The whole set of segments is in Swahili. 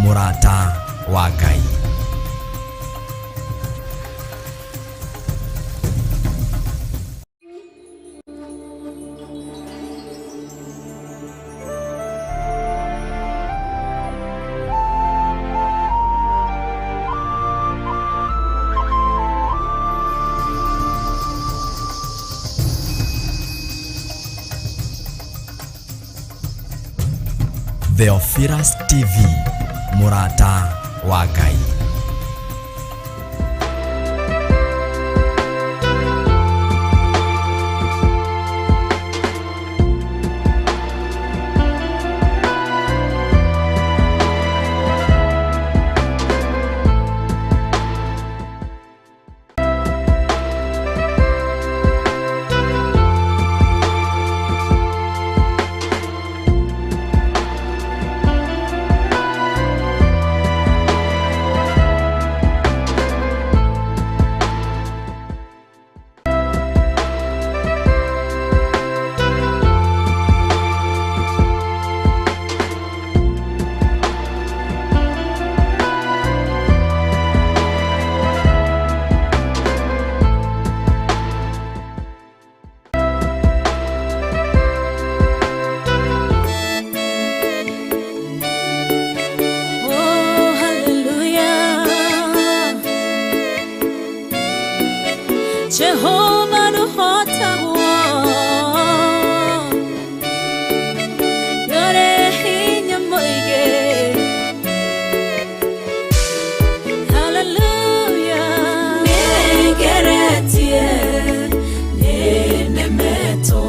MURATA wa Ngai. Theophilus TV, MURATA wa Ngai. Jehovah no hota yore hinya moige. Hallelujah. Negeretie nenemeto,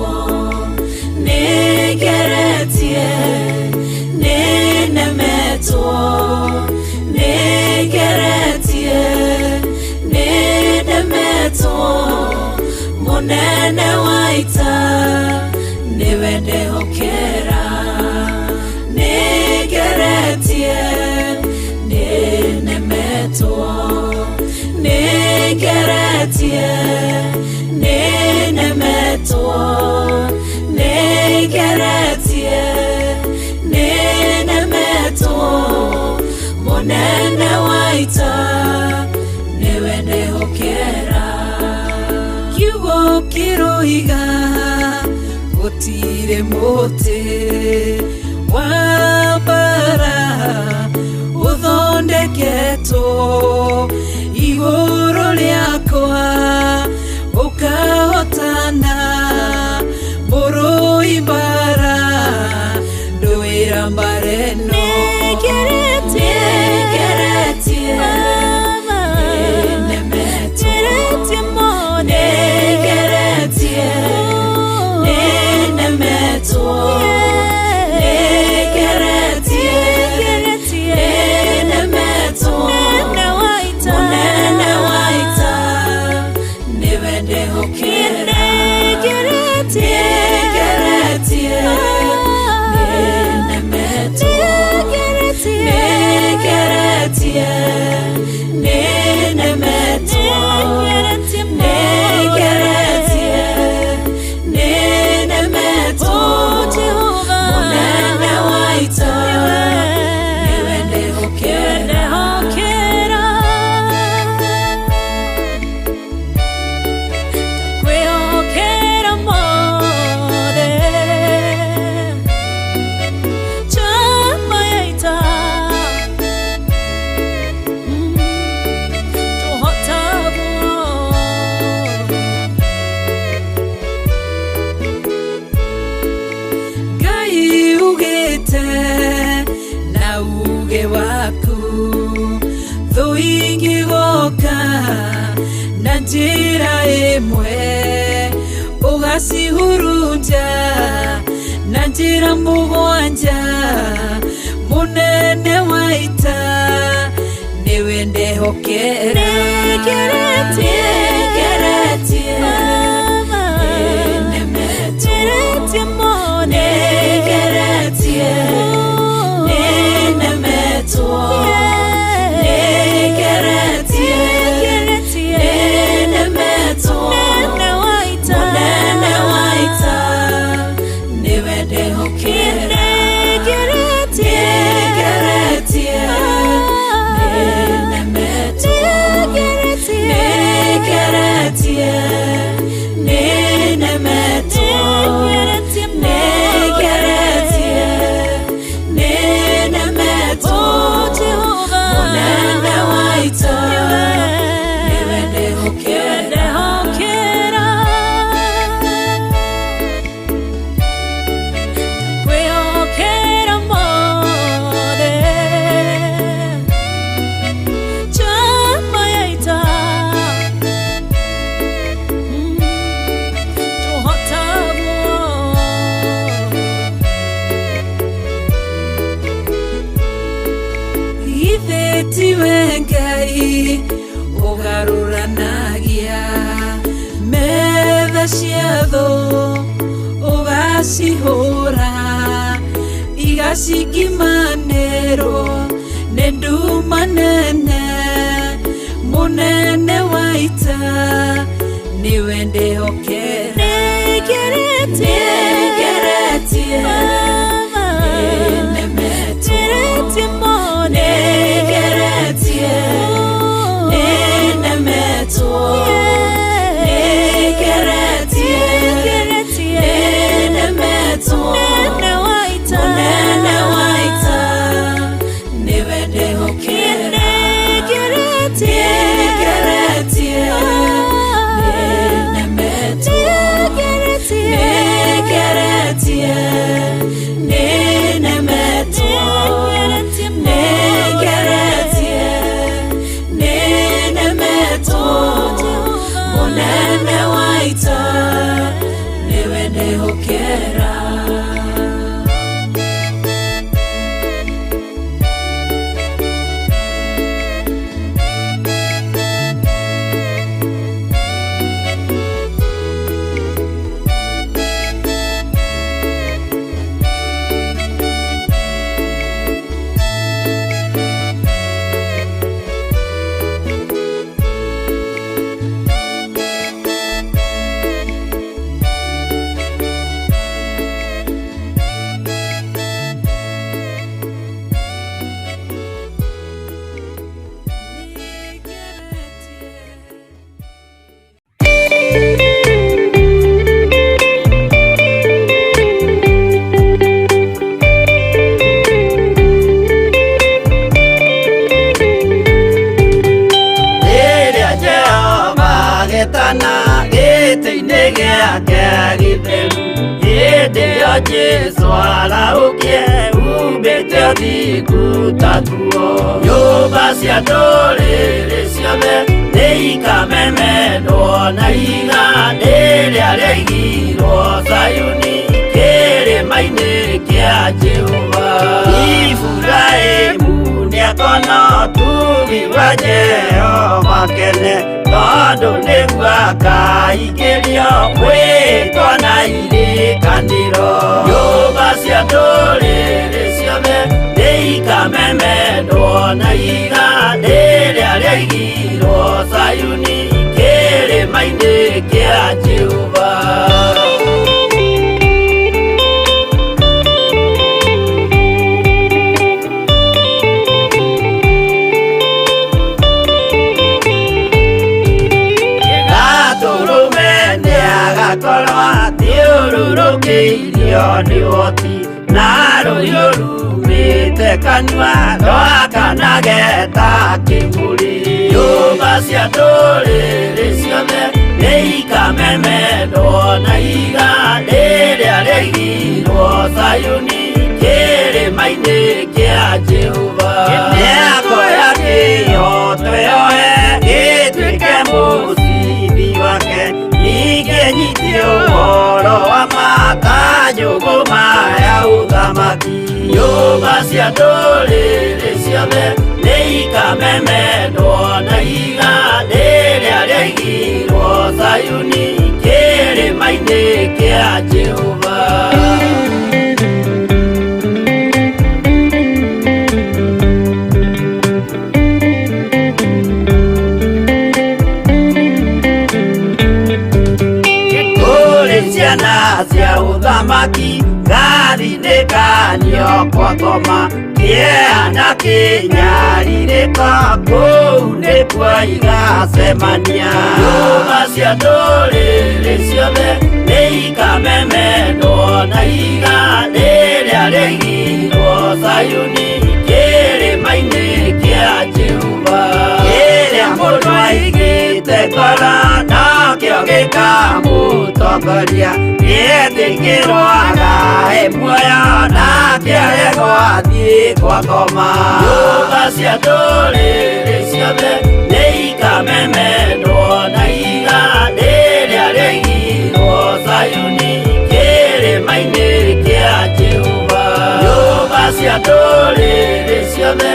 negeretie nenemeto, negeretie nenemeto. Monene waita niwende hokera, negeretie nenemeto, negeretie nenemeto, negeretie nenemeto. Monene waita niwende hokera. Kiroiga gutire mote wabara uthondeketo iguru riakwa ukahotana muruibara nduira mbareno. Njira imwe ugasihurunja na njira mugwanja. Munene waita niwende hokera, negeretie nenemeto, negeretie nenemeto, negeretie nenemeto. Monene waita niwende hokera, negeretie tiwe Ngai ugaruranagia metha cia thũ ugacihũra igacikimanĩrwo nĩ nduma nene mũnene wa ita niwe ndĩhokera nĩgeretie Jesu araukie ubete thikutatuo nyũmba cia ndũrĩrĩ ciothe nĩikamemendwo na igandĩ rĩrĩa rĩaigirwo Zayuni kĩrĩma-inĩ kĩa Jehova. Iburahĩmu nĩakona ũtugi wa Jehova kene tondũ nĩguo akaingĩrio gwĩtwo na irĩkanĩro. Nyũmba cia ndũrĩrĩ ciothe nĩikamemendwo na igandĩ rĩrĩa rĩaigirwo Zayuni kĩrĩma-inĩ kĩa Jehova. Thiũrũrũkĩirio nĩ ũhoti na rũhiũ rumĩte kanua rwakanageta kĩmũrĩ. Nyũmba cia ndũrĩrĩ ciothe nĩikamemendwo na igandĩ rĩrĩa rĩaigirwo Zayuni kĩrĩma-inĩ kĩa Jehova. Nĩakoya kĩyo twĩoe gĩtuĩke mũcibi wake ningĩ nyitie ũhoro wa makanjũgũ maya ũthamaki. Nyũmba cia ndũrĩrĩ ciothe nĩikamemendwo na igandĩ rĩrĩa rĩaigirwo Zayuni kĩrĩma-inĩ kĩa Jehova. Ciana cia ũthamaki gathinĩkanio kwa ngoma kĩeana kĩnyarirĩka kũu nĩkuo igacemania. Nyũmba cia ndũrĩrĩ ciothe nĩikamemendwo na igandĩ rĩrĩa rĩaigirwo Zayuni kĩrĩma-inĩ kĩa Jehova. Kĩrĩa mũndũ aigĩte ngoro nakĩo gĩkamũtongoria gĩetĩkĩrwaga muoyo nake aregwo athiĩ kwa ngoma. Nyũmba cia ndũrĩrĩ ciothe nĩikamemendwo na igandĩ rĩrĩa rĩaigirwo Zayuni kĩrĩma-inĩ kĩa Jehova. Nyũmba cia ndũrĩrĩ ciothe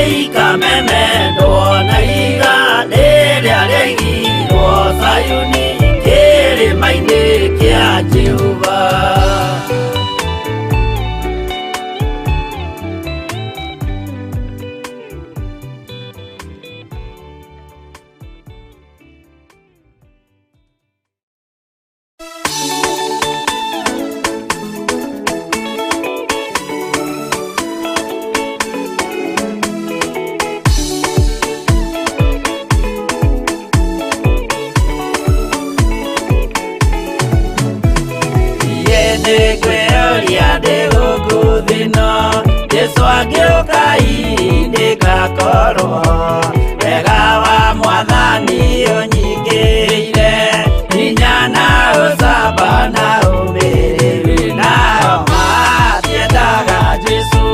ikamemendwo na iga rĩrĩa rĩaigirwo Zayuni kĩrĩma-inĩ kĩa Jehova. Nĩngwĩyũria ndĩ gũkũ thĩ ĩno, Jesũ angĩũka ndĩgakorwo. Wega wa Mwathani ũnyingĩrĩire, hinya na ũcamba na ũmĩrĩru. Nao matiendaga Jesũ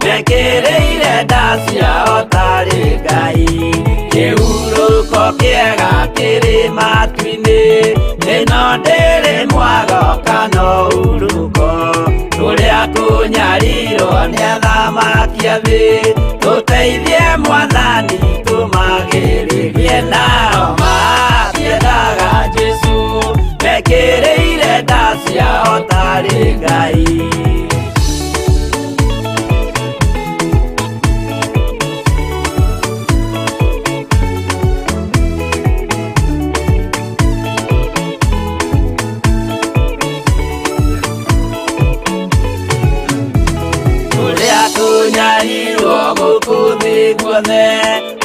mekĩrĩire nda ciao tarĩ Ngai. Kĩhurũko kĩega kĩrĩ matu-inĩ, ĩno ndĩrĩ mwago kana uruko. Tũrĩa kũnyarirwo nĩ athamaki a thĩ, tũteithie Mwathani tũmagĩrĩrie. Nao matiendaga Jesũ mekĩrĩire nda ciao tarĩ Ngai. Tunyarirwo gũkũ thĩ guothe,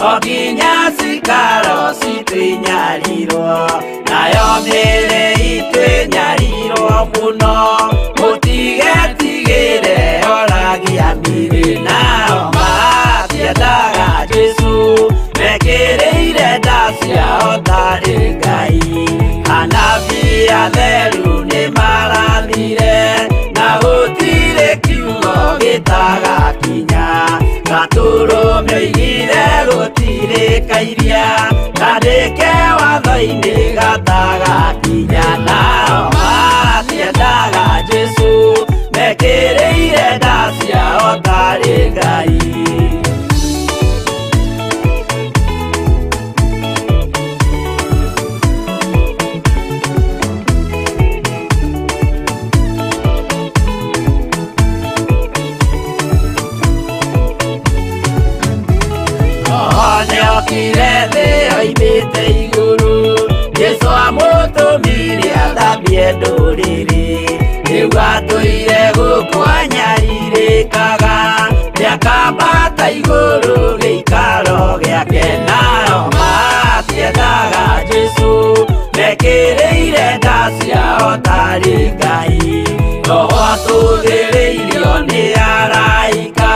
o nginya cikaro citwĩnyarirwo. Nayo mĩĩrĩ itwĩnyarirwo mũno, mũtigetigĩre oragia mĩĩrĩ. Nao matiendaga Jesũ mekĩrĩire nda ciao tarĩ Ngai. Anabii atheru nĩmarathire, na gũtirĩ kiugo gĩtagakinya. Gatũrũme oigire gũtirĩ kairia, kandĩke watho-inĩ gatagakinya. Nao matiendaga Jesũ mekĩrĩire nda ciao tarĩ Ngai. Nĩokire thĩ oimĩte igũrũ, Jesũ amũtũmire athambie ndũrĩrĩ. Rĩu atũire gũkũ anyarirĩkaga, nĩakambata igũrũ gĩikaro gĩake. Nao matiendaga Jesũ mekĩrĩire nda ciao tarĩ Ngai. Roho atũthĩrĩirio nĩ araika,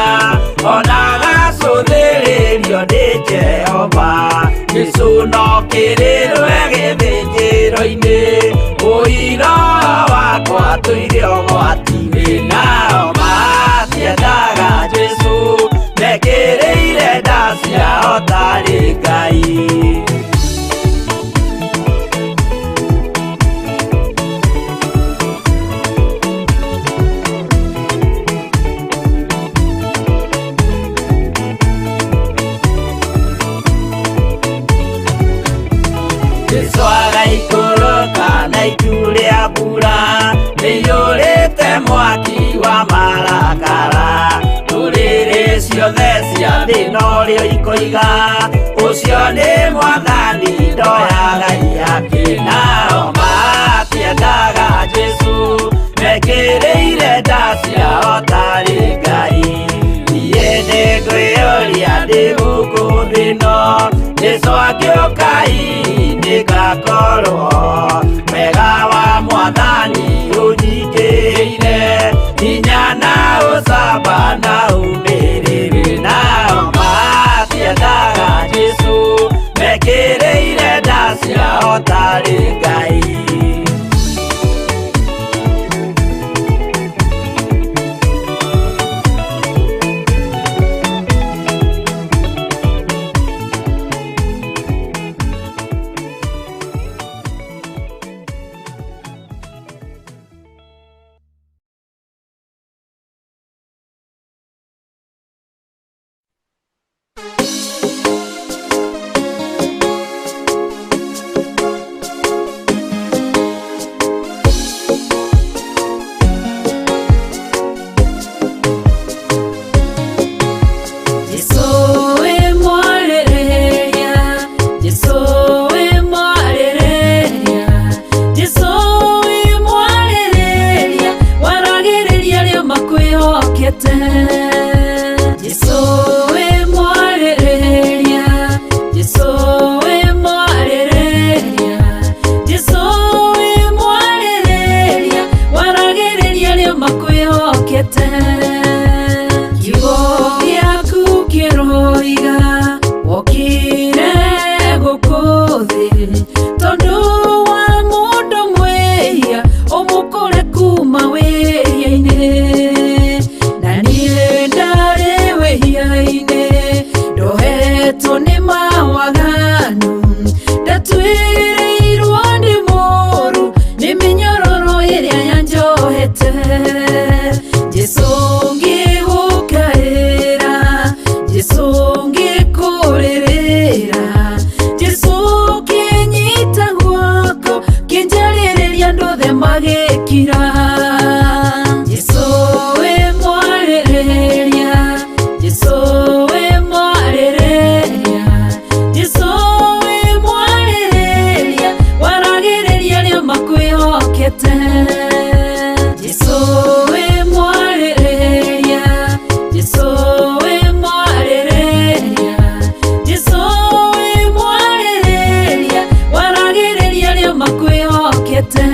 ona agacũthĩrĩrio nĩ Jehova. Jesũ no kĩrĩrwe gĩthĩnjĩro-inĩ, ũira wakwa tũire ũgwati-inĩ. Nao matiendaga Jesũ mekĩrĩire nda ciao tarĩ Ngai. Jesũ agaikũrũka na itu rĩa mbura, rĩiyũrĩte mwaki wa marakara. Ndũrĩrĩ ciothe cia thĩ norĩo ikoiga, ũcio nĩ Mwathani ndoyaga yake. Nao matiendaga Jesũ mekĩrĩire nda ciao tarĩ Ngai. Niĩ nĩngwĩyũria ndĩ gũkũ thĩ ĩno, Jesũ angĩũka ndĩgakorwo. Wega wa Mwathani ũnyingĩrĩire, hinya na ũcamba na ũmĩrĩru. Nao matiendaga Jesũ mekĩrĩire nda ciao tarĩ Ngai. nĩũroiga wokire gũkũ thĩ tondũ wa mũndũ mwĩhia ũmũkũre kuma wĩhia-inĩ. Na niĩ ndarĩ wĩhia-inĩ ndohetwo nĩ mawaganu, ndatuĩrĩirwo ndĩ mũũru nĩ mĩnyororo ĩrĩa yanjohete. Jesũ ngĩgũkaĩra, Jesũ ngĩkũrĩrĩra, Jesũ kĩnyita guoko kĩnjarĩrĩria andũ othe magĩkira. Jesũ wĩ mwarĩrĩria, Jesũ wĩ mwarĩrĩria, Jesũ wĩ mwarĩrĩria, waragĩrĩria arĩa makwĩhokete. Jesũ wĩ mwarĩrĩria, Jesũ wĩ mwarĩrĩria, Jesũ wĩ mwarĩrĩria, waragĩrĩria arĩa makwĩhokete.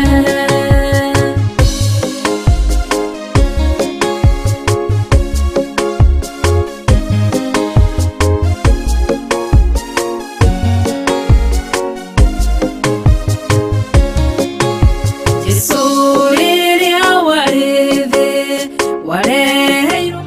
Jesũ rĩrĩa warĩ thĩ wareheirwo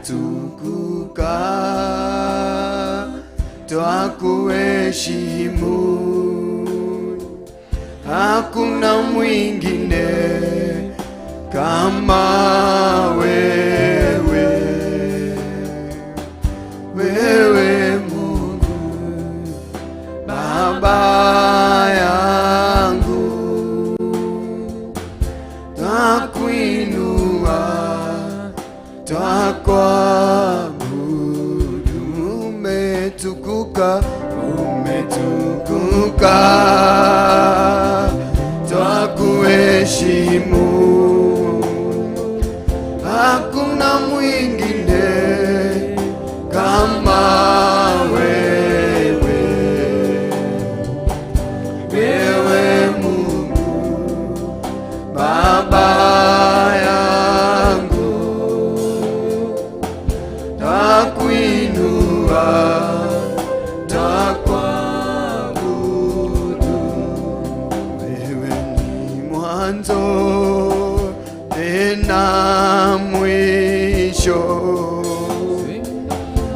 umetukuka, twakuheshimu, hakuna mwingine kama wewe, wewe Mungu Baba yangu, twakuinua, twakuabudu. Umetukuka, umetukuka, twakuheshimu, hakuna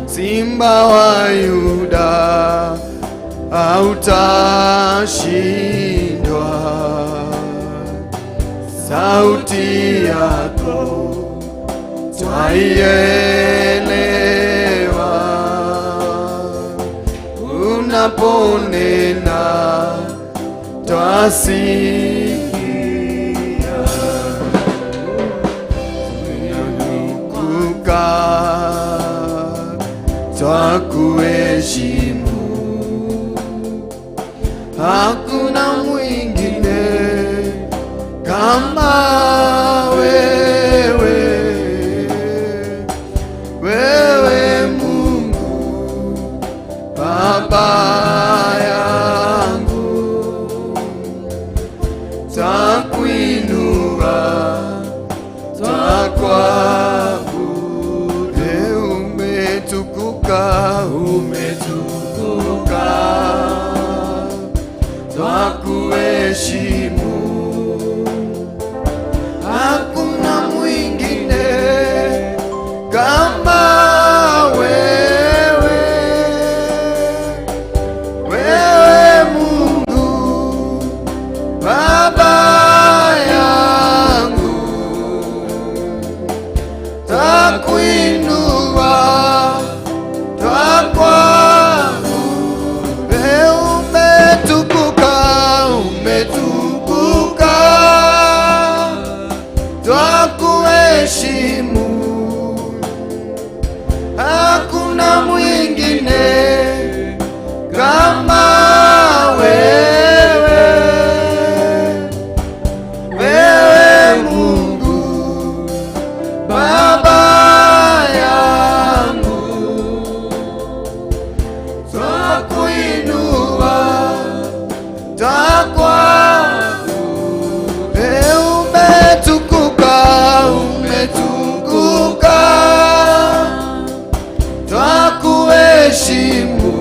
Simba wa Yuda hautashindwa. Sauti yako twaielewa, unaponena twasikia. Twakuheshimu, hakuna mwingine kama wewe. Wewe Mungu Baba yangu, twakuinua, twakuabudu. Umetukuka, twakuheshimu, hakuna mwingine kama wewe. Wewe Mungu Baba yangu, twakuinua, umetukuka, twakuheshimu, hakuna mwingine kama wewe. Wewe Mungu Baba yangu, twakuinua, umetukuka, twakuheshimu,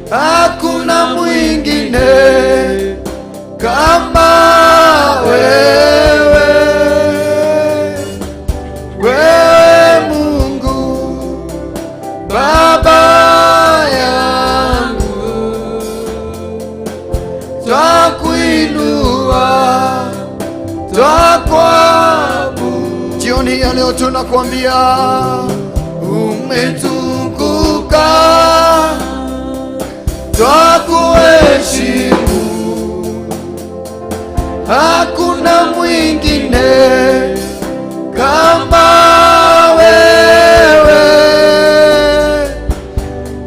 hakuna mwingine kama wewe. Wewe Mungu Baba yangu, twakuinua, twakuabudu. Jioni ya leo tunakuambia umetukuka, twakuheshimu, hakuna mwingine kama wewe.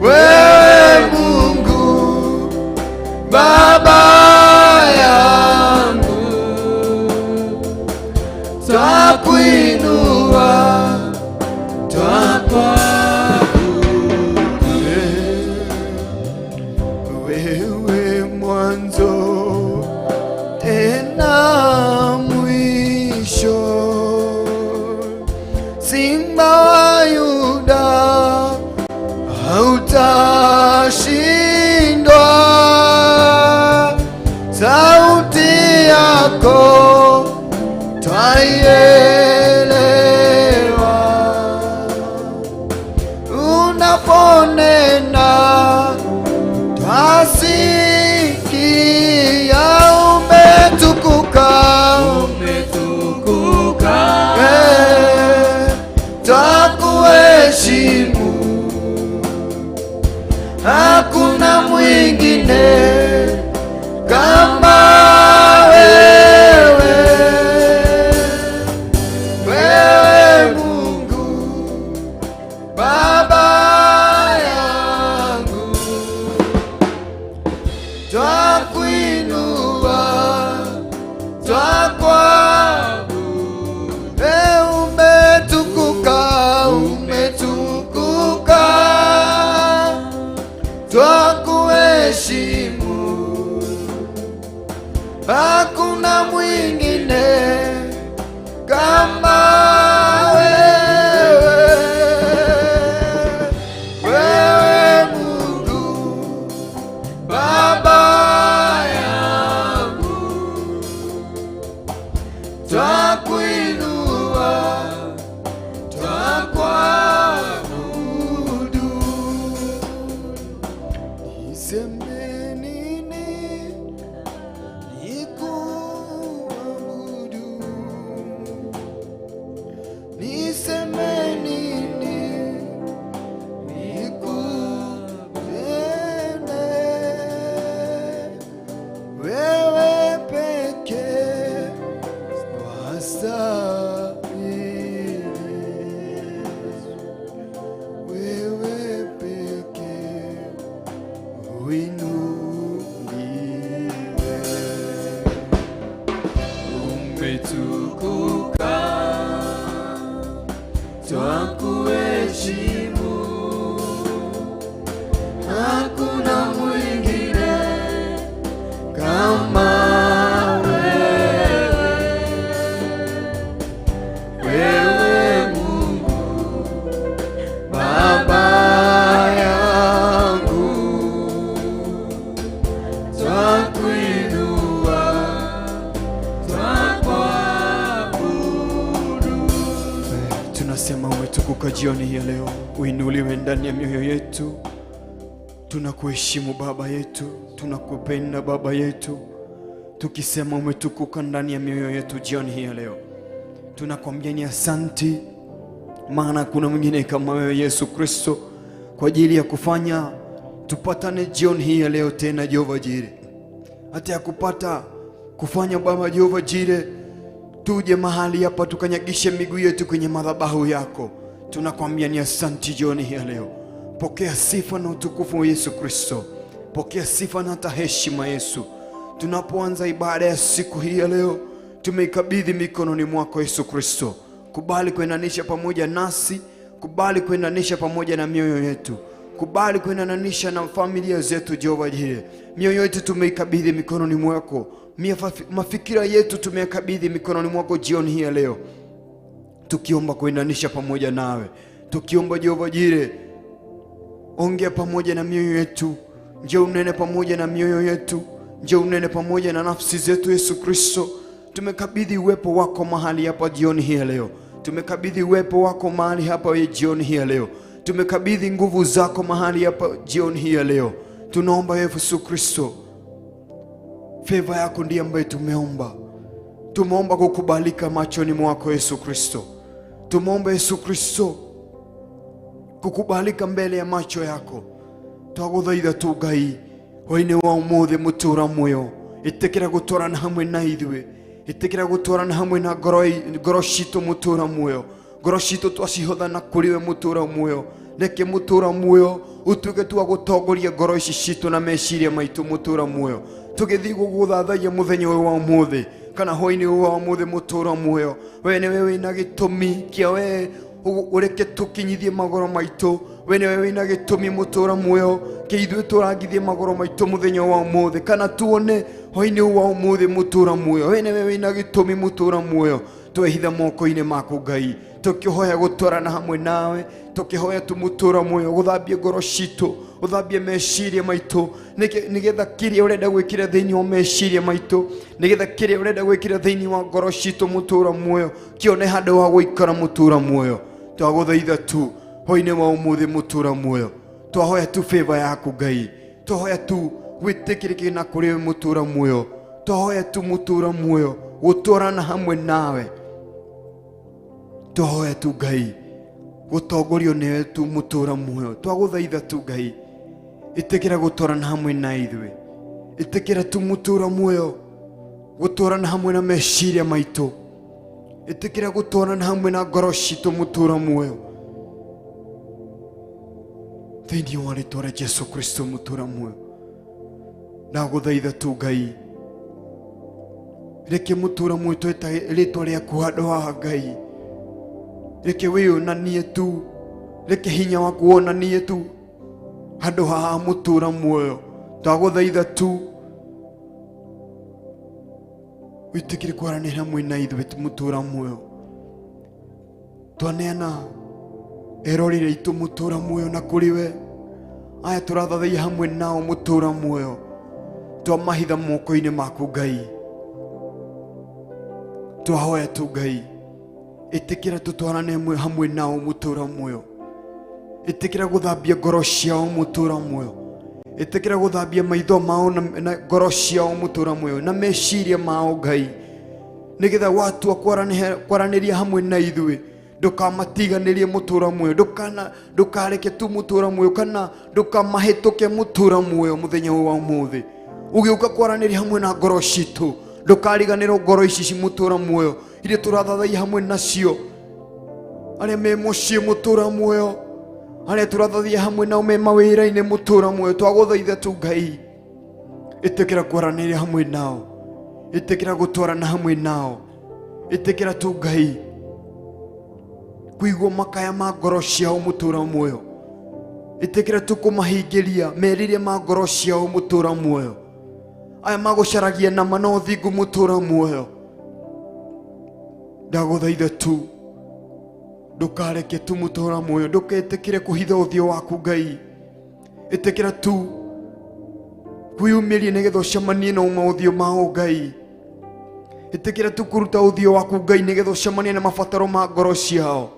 Wewe Mungu Baba yangu, twakuinua, twakuabudu. Wewe mwanzo tena mwisho, Simba wa Yuda hautashindwa. Sauti yako twaielewa, unaponena twasikia. Umetukuka, niseme nini nikutende wewe pekee wastahili, wewe pekee uinuliwe. Umetukuka, twakuheshimu, hakuna mwingine kama wewe. Wewe Mungu Baba yangu, twakuinua, twakuabudu. Tunasema umetukuka jioni hii ya leo, uinuliwe ndani ya mioyo yetu. Tunakuheshimu Baba yetu, tunakupenda Baba yetu, tukisema umetukuka ndani ya mioyo yetu jioni hii ya leo. Tunakwambia ni asanti, maana kuna mwingine kama wewe Yesu Kristo, kwa ajili ya kufanya tupatane jioni hii ya leo tena Jehova Jire, hata ya kupata kufanya Baba Jehova Jire tuje mahali hapa tukanyagishe miguu yetu kwenye madhabahu yako. Tunakwambia ni asanti jioni hii ya leo. Pokea sifa na utukufu wa Yesu Kristo, pokea sifa na hata heshima Yesu. Tunapoanza ibada ya siku hii ya leo, tumeikabidhi mikononi mwako Yesu Kristo. Kubali kuendanisha pamoja nasi, kubali kuendanisha pamoja na mioyo yetu, kubali kuendanisha na familia zetu Jehova Jire. Mioyo yetu tumeikabidhi mikononi mwako, mafikira yetu tumeyakabidhi mikononi mwako jioni hii ya leo, tukiomba kuendanisha pamoja nawe, tukiomba Jehova Jire, ongea pamoja na mioyo yetu, njoo unene pamoja na mioyo yetu, njoo unene pamoja na nafsi zetu Yesu Kristo. Tumekabidhi uwepo wako mahali hapa jioni hii ya leo, tumekabidhi uwepo wako mahali hapa jioni hii ya leo, tumekabidhi nguvu zako mahali hapa jioni hii ya leo. Tunaomba Yesu Kristo, favor yako ndiye ambaye tumeomba. Tumeomba kukubalika machoni mwako Yesu Kristo, tumeomba Yesu Kristo kukubalika mbele ya macho yako. Twaguthaitha tu Ngai hwa-ini wa umuthi mutura muyo, itikira gutwarana hamwe na ithuĩ, itikira gutwarana hamwe na ngoro citu mutura muyo, ngoro citu twacihothana kuri we mutura muyo. Reke mutura muyo utuike twa gutongoria ngoro ici citu na meciria maitu mutura muyo, tugithi guguthathaia muthenya uyu wa umuthi kana hwa-ini uyu wa umuthi mutura muyo. We ni wewe na gitumi kia we ureke tukinyithie magoro maitu, we ni wewe na gitumi mutura muyo kia ithuĩ turangithie magoro maitu muthenya wa umuthi kana tuone hwa-ini uyu wa umuthi mutura muyo. We ni wewe na gitumi mutura muyo, twehitha moko-ini maku Ngai, tukihoya gutwarana hamwe nawe, tukihoya tu mutura muyo guthambie ngoro citu, uthambie meciria maitu, nigetha kiria urenda gwikira thiini wa meciria maitu, nigetha kiria urenda gwikira thiini wa ngoro citu mutura muyo kione handu wa guikara mutura muyo. Twaguthaitha tu hwa-ini wa umuthi mutura muyo, twahoya tu favor yaku Ngai, twahoya tu gwitikirike na kuri we mutura muyo, twahoya tu mutura muyo gutwarana hamwe nawe, twahoya tu Ngai gutongorio niwe tu mutura muyo. Twaguthaitha tu Ngai, itikira gutwarana hamwe na ithuĩ, itikira tu mutura muyo gutwarana hamwe na meciria maitu, itikira gutwarana hamwe na ngoro citu mutura muyo, thiini wa ritwa ria Jesu Kristo mutura muyo. Ndaguthaitha tu Ngai, reke mutura muyo tweta ritwa riaku handu haha Ngai, reke wionanie tu, reke hinya waku wonanie tu handu haha mutura muyo. Twaguthaitha tu witikire kwaranira hamwe na ithuĩ mutura muyo, twaneana erorire itu mutura muyo na kuri we, aya turathathaiya hamwe nao mutura muyo, twamahitha moko-ini maku Ngai. Twahoya tu Ngai, itikira tutwarane hamwe nao mutura muyo, itikira guthambia ngoro ciao mutura muyo, itikira guthambia maitho mao na ngoro ciao mutura muyo na meciria mao Ngai, nigetha watua kwaraniria hamwe na ithuĩ ndukamatiganirie mutura muoyo, ndukareke tu mutura muoyo, kana ndukamahituke mutura muoyo muthenya wa umuthi. Ugiuka kwaraniria hamwe na ngoro citu, ndukariganirwo ngoro ici ci mutura muoyo iria turathathai hamwe nacio. Aria me mucii mutura muoyo, aria turathathia hamwe nao me mawira-ini mutura muoyo, twaguthaitha tu Ngai, itikira kwaraniria hamwe nao, itikira gutwarana hamwe nao, itikira tu Ngai kuigua makaya ma ngoro ciao mutura muoyo, itikira tu kumahingiria meriria ma ngoro ciao mutura muoyo, aya magucaragia na mano thingu mutura muoyo. Ndaguthaitha tu ndukareke tu mutura muoyo, nduketikire kuhitha uthio waku Ngai, itikira tu kwiyumiria nigetha ucemanie na uthio mao Ngai, itikira tu kuruta uthio waku Ngai nigetha ucemanie na mabataro ma ngoro ciao.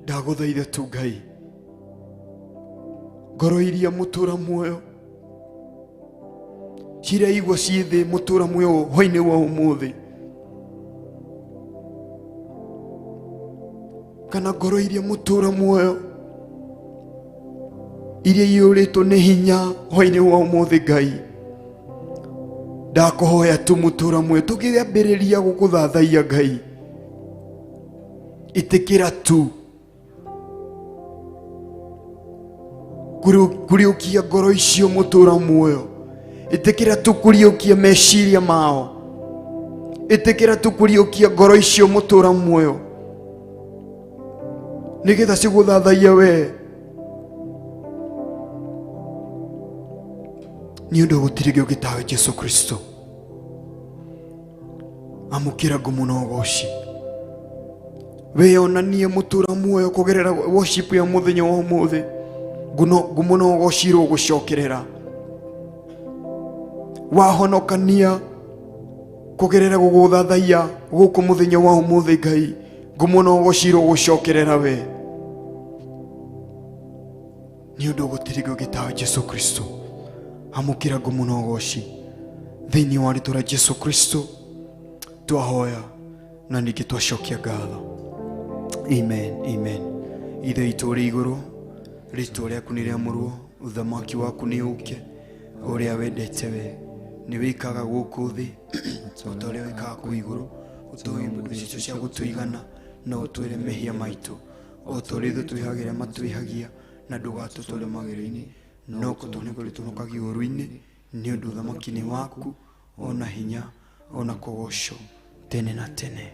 Ndaguthaitha tu Ngai, ngoro iria mutura muoyo cireigua ciĩ thĩ mutura muoyo hwa-ini wa umuthi, kana ngoro iria mutura muoyo iria iũrĩtwo nĩ hinya hwa-ini wa umuthi Ngai, ndakuhoya tu mutura muoyo tukiambĩrĩria gũkũthathaia Ngai, itikira tu kuriukia ngoro icio mutura muoyo, itikira tu kuriukia meciria mao, itikira tu kuriukia ngoro icio mutura muoyo nigetha ciguthathaia we, ni undu gutiri giuki tawe Jesu Kristo. Amukira ngumo na ugoci, weyonanie mutura muoyo kugerera worship ya muthenya wa umuthi, ngumo na ugoci rugucokerera, wahonokania kugerera guguthathaia guku muthenya wa umuthi Ngai, ngumo na ugoci rugucokerera we, ni undu gutiri giuki tawe Jesu Kristo. Amukira ngumo na ugoci thiini wa ritwa ria Jesu Kristo twahoya na ningi twacokia ngatho. Amen, amen. Ithe itu ri iguru, ritwa riaku ni riamurwo, uthamaki waku ni uke, uria wendete we ni wikaga guku thi utoria wikaga ku iguru, utuhe mburi citu cia gutuigana na utwire mehia maitu, utorithu twihagira matwihagia na ndugatutware magiro-ini, no kutonegori tunokagia uru-ini, ni undu uthamaki waku ona hinya ona kugoco tene na tene.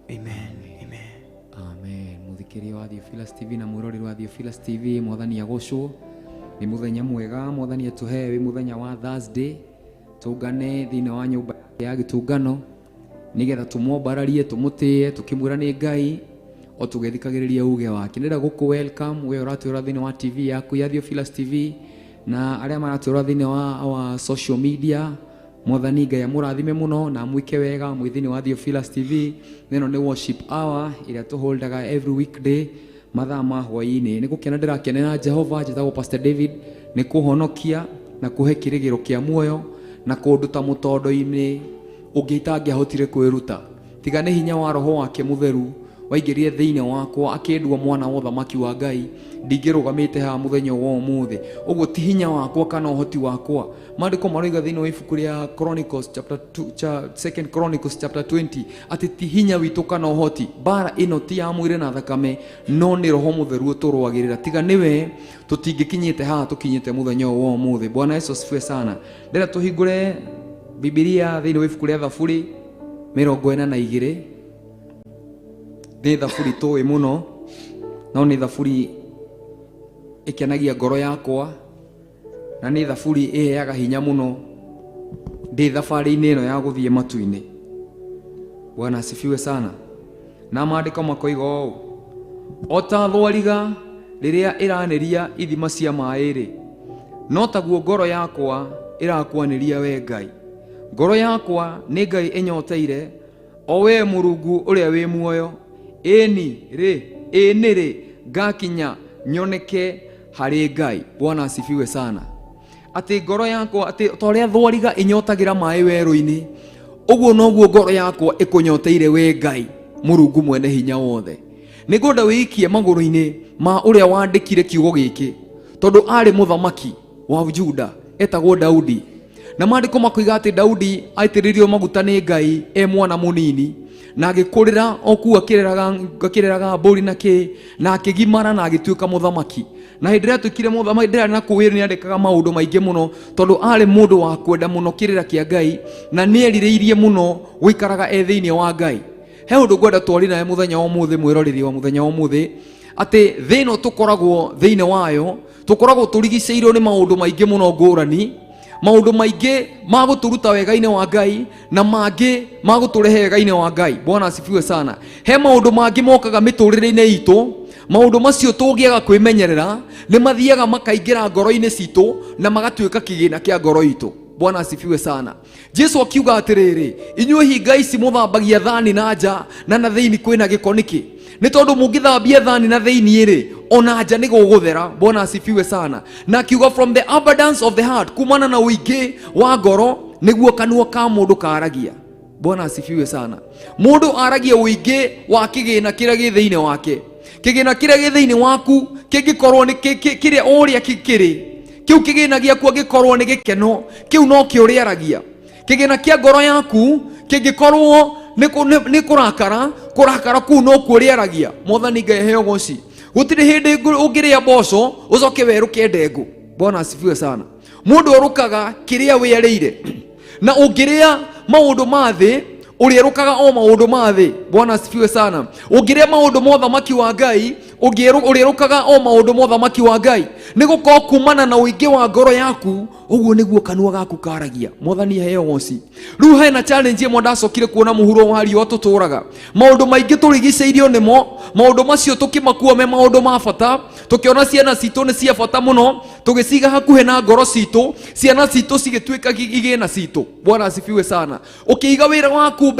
Amen, amen. Amen. Muthikiria wa Theophilus TV na mwirori wa Theophilus TV, mwathani agocwo. Ni muthenya mwega, mwathani atuhe wi muthenya wa Thursday, tungane thiini wa nyumba ya gitungano nigetha tumwombararie, tumutie, tukimwira ni Ngai o tugethikagiriria uge wake. Ndira guku welcome we uratwira thiini wa TV yaku ya Theophilus TV na aria maratwira thiini wa our social media. Mwathani Ngai amurathime muno na mwike wega mwithini wa Theophilus TV. Neno ni worship hour iria tuholdaga every weekday mathaa ma hwa-ini. Ni gukena ndirakenera Jehova, njitagwo Pastor David, ni kuhonokia na kuhe kirigiro kia muoyo na kunduta mutondo-ini ungitangiahotire kwiruta, tiga ni hinya wa roho wake mutheru waingirie thiini wakwa akindua mwana wa uthamaki wa Ngai. Ndingirugamite ha muthenya wa umuthi, uguo ti hinya wakwa kana uhoti wakwa. Maandiko maroiga thiini wa ibuku ria Chronicles chapter 2 2 Chronicles chapter 20 ati ti hinya witu kana uhoti, bara ino ti ya mwire na thakame, no ni roho mutheru uturwagirira. Tiga niwe tutingikinyite ha tukinyite muthenya wa umuthi. Bwana Yesu asifiwe sana. Ndira tuhingure Biblia thiini wa ibuku ria Thaburi 42. Ni thaburi tuwi muno, no ni thaburi ikenagia ngoro yakwa, na ni thaburi iheaga hinya muno ndi thabari-ini ino ya guthie matu-ini. Bwana asifiwe sana. Na maandiko makoiga ũũ: o ta thwariga riria iraniria ithima cia maĩ-ri, no taguo ngoro yakwa irakwanĩria we Ngai. Ngoro yakwa ni Ngai inyoteire, o we Mũrungu uria wi muoyo. Ĩni rĩ ngakinya nyoneke harĩ Ngai. Bwana asifiwe sana. Ati ngoro yakwa ati toria thwariga inyotagira maĩ werũ-ini, uguo noguo ngoro yakwa ikunyoteire we Ngai. Mũrungu mwene hinya wothe. Nĩngwenda wĩikie magũrũ-inĩ ma ũrĩa wandĩkire kiugo gĩkĩ, tondũ arĩ mũthamaki wa Juda etagwo Daudi. Na maandĩko makoiga atĩ Daudi aitĩrĩrio maguta nĩ Ngai mwana mũnini, na agĩkũrĩra okuo akĩreraga mbũri na kĩ, na akĩgimara na agĩtuĩka mũthamaki. Na hĩndĩ ĩrĩa atuĩkire mũthamaki ndĩrarĩ na kũu nĩ andĩkaga maũndũ maingĩ mũno, tondũ arĩ mũndũ wa kwenda mũno kĩrĩra kĩa Ngai, na nĩ erirĩirie mũno gũikaraga thĩinĩ wa Ngai. He ũndũ ngwenda twarĩ nawe mũthenya wa ũmũthĩ, mwĩroreri wa mũthenya wa ũmũthĩ, atĩ thĩ ĩno tũkoragwo thĩinĩ wayo, tũkoragwo tũrigicĩirwo nĩ maũndũ maingĩ mũno ngũrani, maũndũ maingĩ ma gũtũruta wega-inĩ wa Ngai na mangĩ ma gũtũrehe wega-inĩ wa Ngai. Bwana asifiwe sana. He maũndũ mangĩ mokaga mĩtũrĩre-inĩ itũ, maũndũ macio tũngĩaga kwĩmenyerera nĩ mathiaga makaingĩra ngoro-inĩ citũ na magatuĩka kĩgĩna kĩa ngoro itũ. Bwana asifiwe sana. Jesu akiuga atĩrĩrĩ, inyuĩ hinga ici mũthambagia thani na nja, na na thĩinĩ kwĩna gĩko nĩkĩ? Nĩ tondũ mũngĩthambia thani na thĩinĩ rĩ, ona nja nĩ gũgũthera. Bwana asifiwe sana. Na akiuga from the abundance of the heart, kumana na ũingĩ wa ngoro nĩguo kanua ka mũndũ karagia. Bwana asifiwe sana. Mũndũ aragia ũingĩ wa kĩgĩna kĩrĩa gĩ thĩinĩ wake. Kĩgĩna kĩrĩa gĩ thĩinĩ waku kĩngĩkorwo nĩ kĩrĩa ũrĩa kĩrĩ, kiu kĩgĩna gĩaku angĩkorwo nĩ gĩkeno, kiu no kĩo ũrĩaragia. Kĩgĩna kĩa ngoro yaku kĩngĩkorwo nĩ kũrakara kuu no kuo ũrĩaragia. Mwathani Ngai aheo goci. Gũtirĩ hĩndĩ ũngĩrĩa mboco ũcoke werũke ndengũ. Bwana asifiwe sana. Mũndũ ũrũkaga kĩrĩa wĩarĩire, na ũngĩrĩa maũndũ ma thĩ ũrĩerũkaga o maũndũ ma thĩ. Bwana asifiwe sana. Ũngĩrĩa maũndũ ma ũthamaki wa Ngai ũrĩerũkaga o maũndũ ma ũthamaki wa Ngai. Nĩ gũkorwo kumana na ũingĩ wa ngoro yaku ũguo nĩguo kanua gaku karagia. Mwathani aheo goci. Rĩu hena challenge ĩmwe ndacokire kuona mũhuro wa riũa tũtũraga. Maũndũ maingĩ tũrigicĩirio nĩmo, maũndũ macio tũkĩmakua me maũndũ ma bata, tũkĩona ciana citũ nĩ cia bata mũno, tũgĩciga hakuhĩ na ngoro citũ, ciana citũ cigĩtuĩka igĩna citũ. Bwana asifiwe sana. Ũkĩiga wĩra waku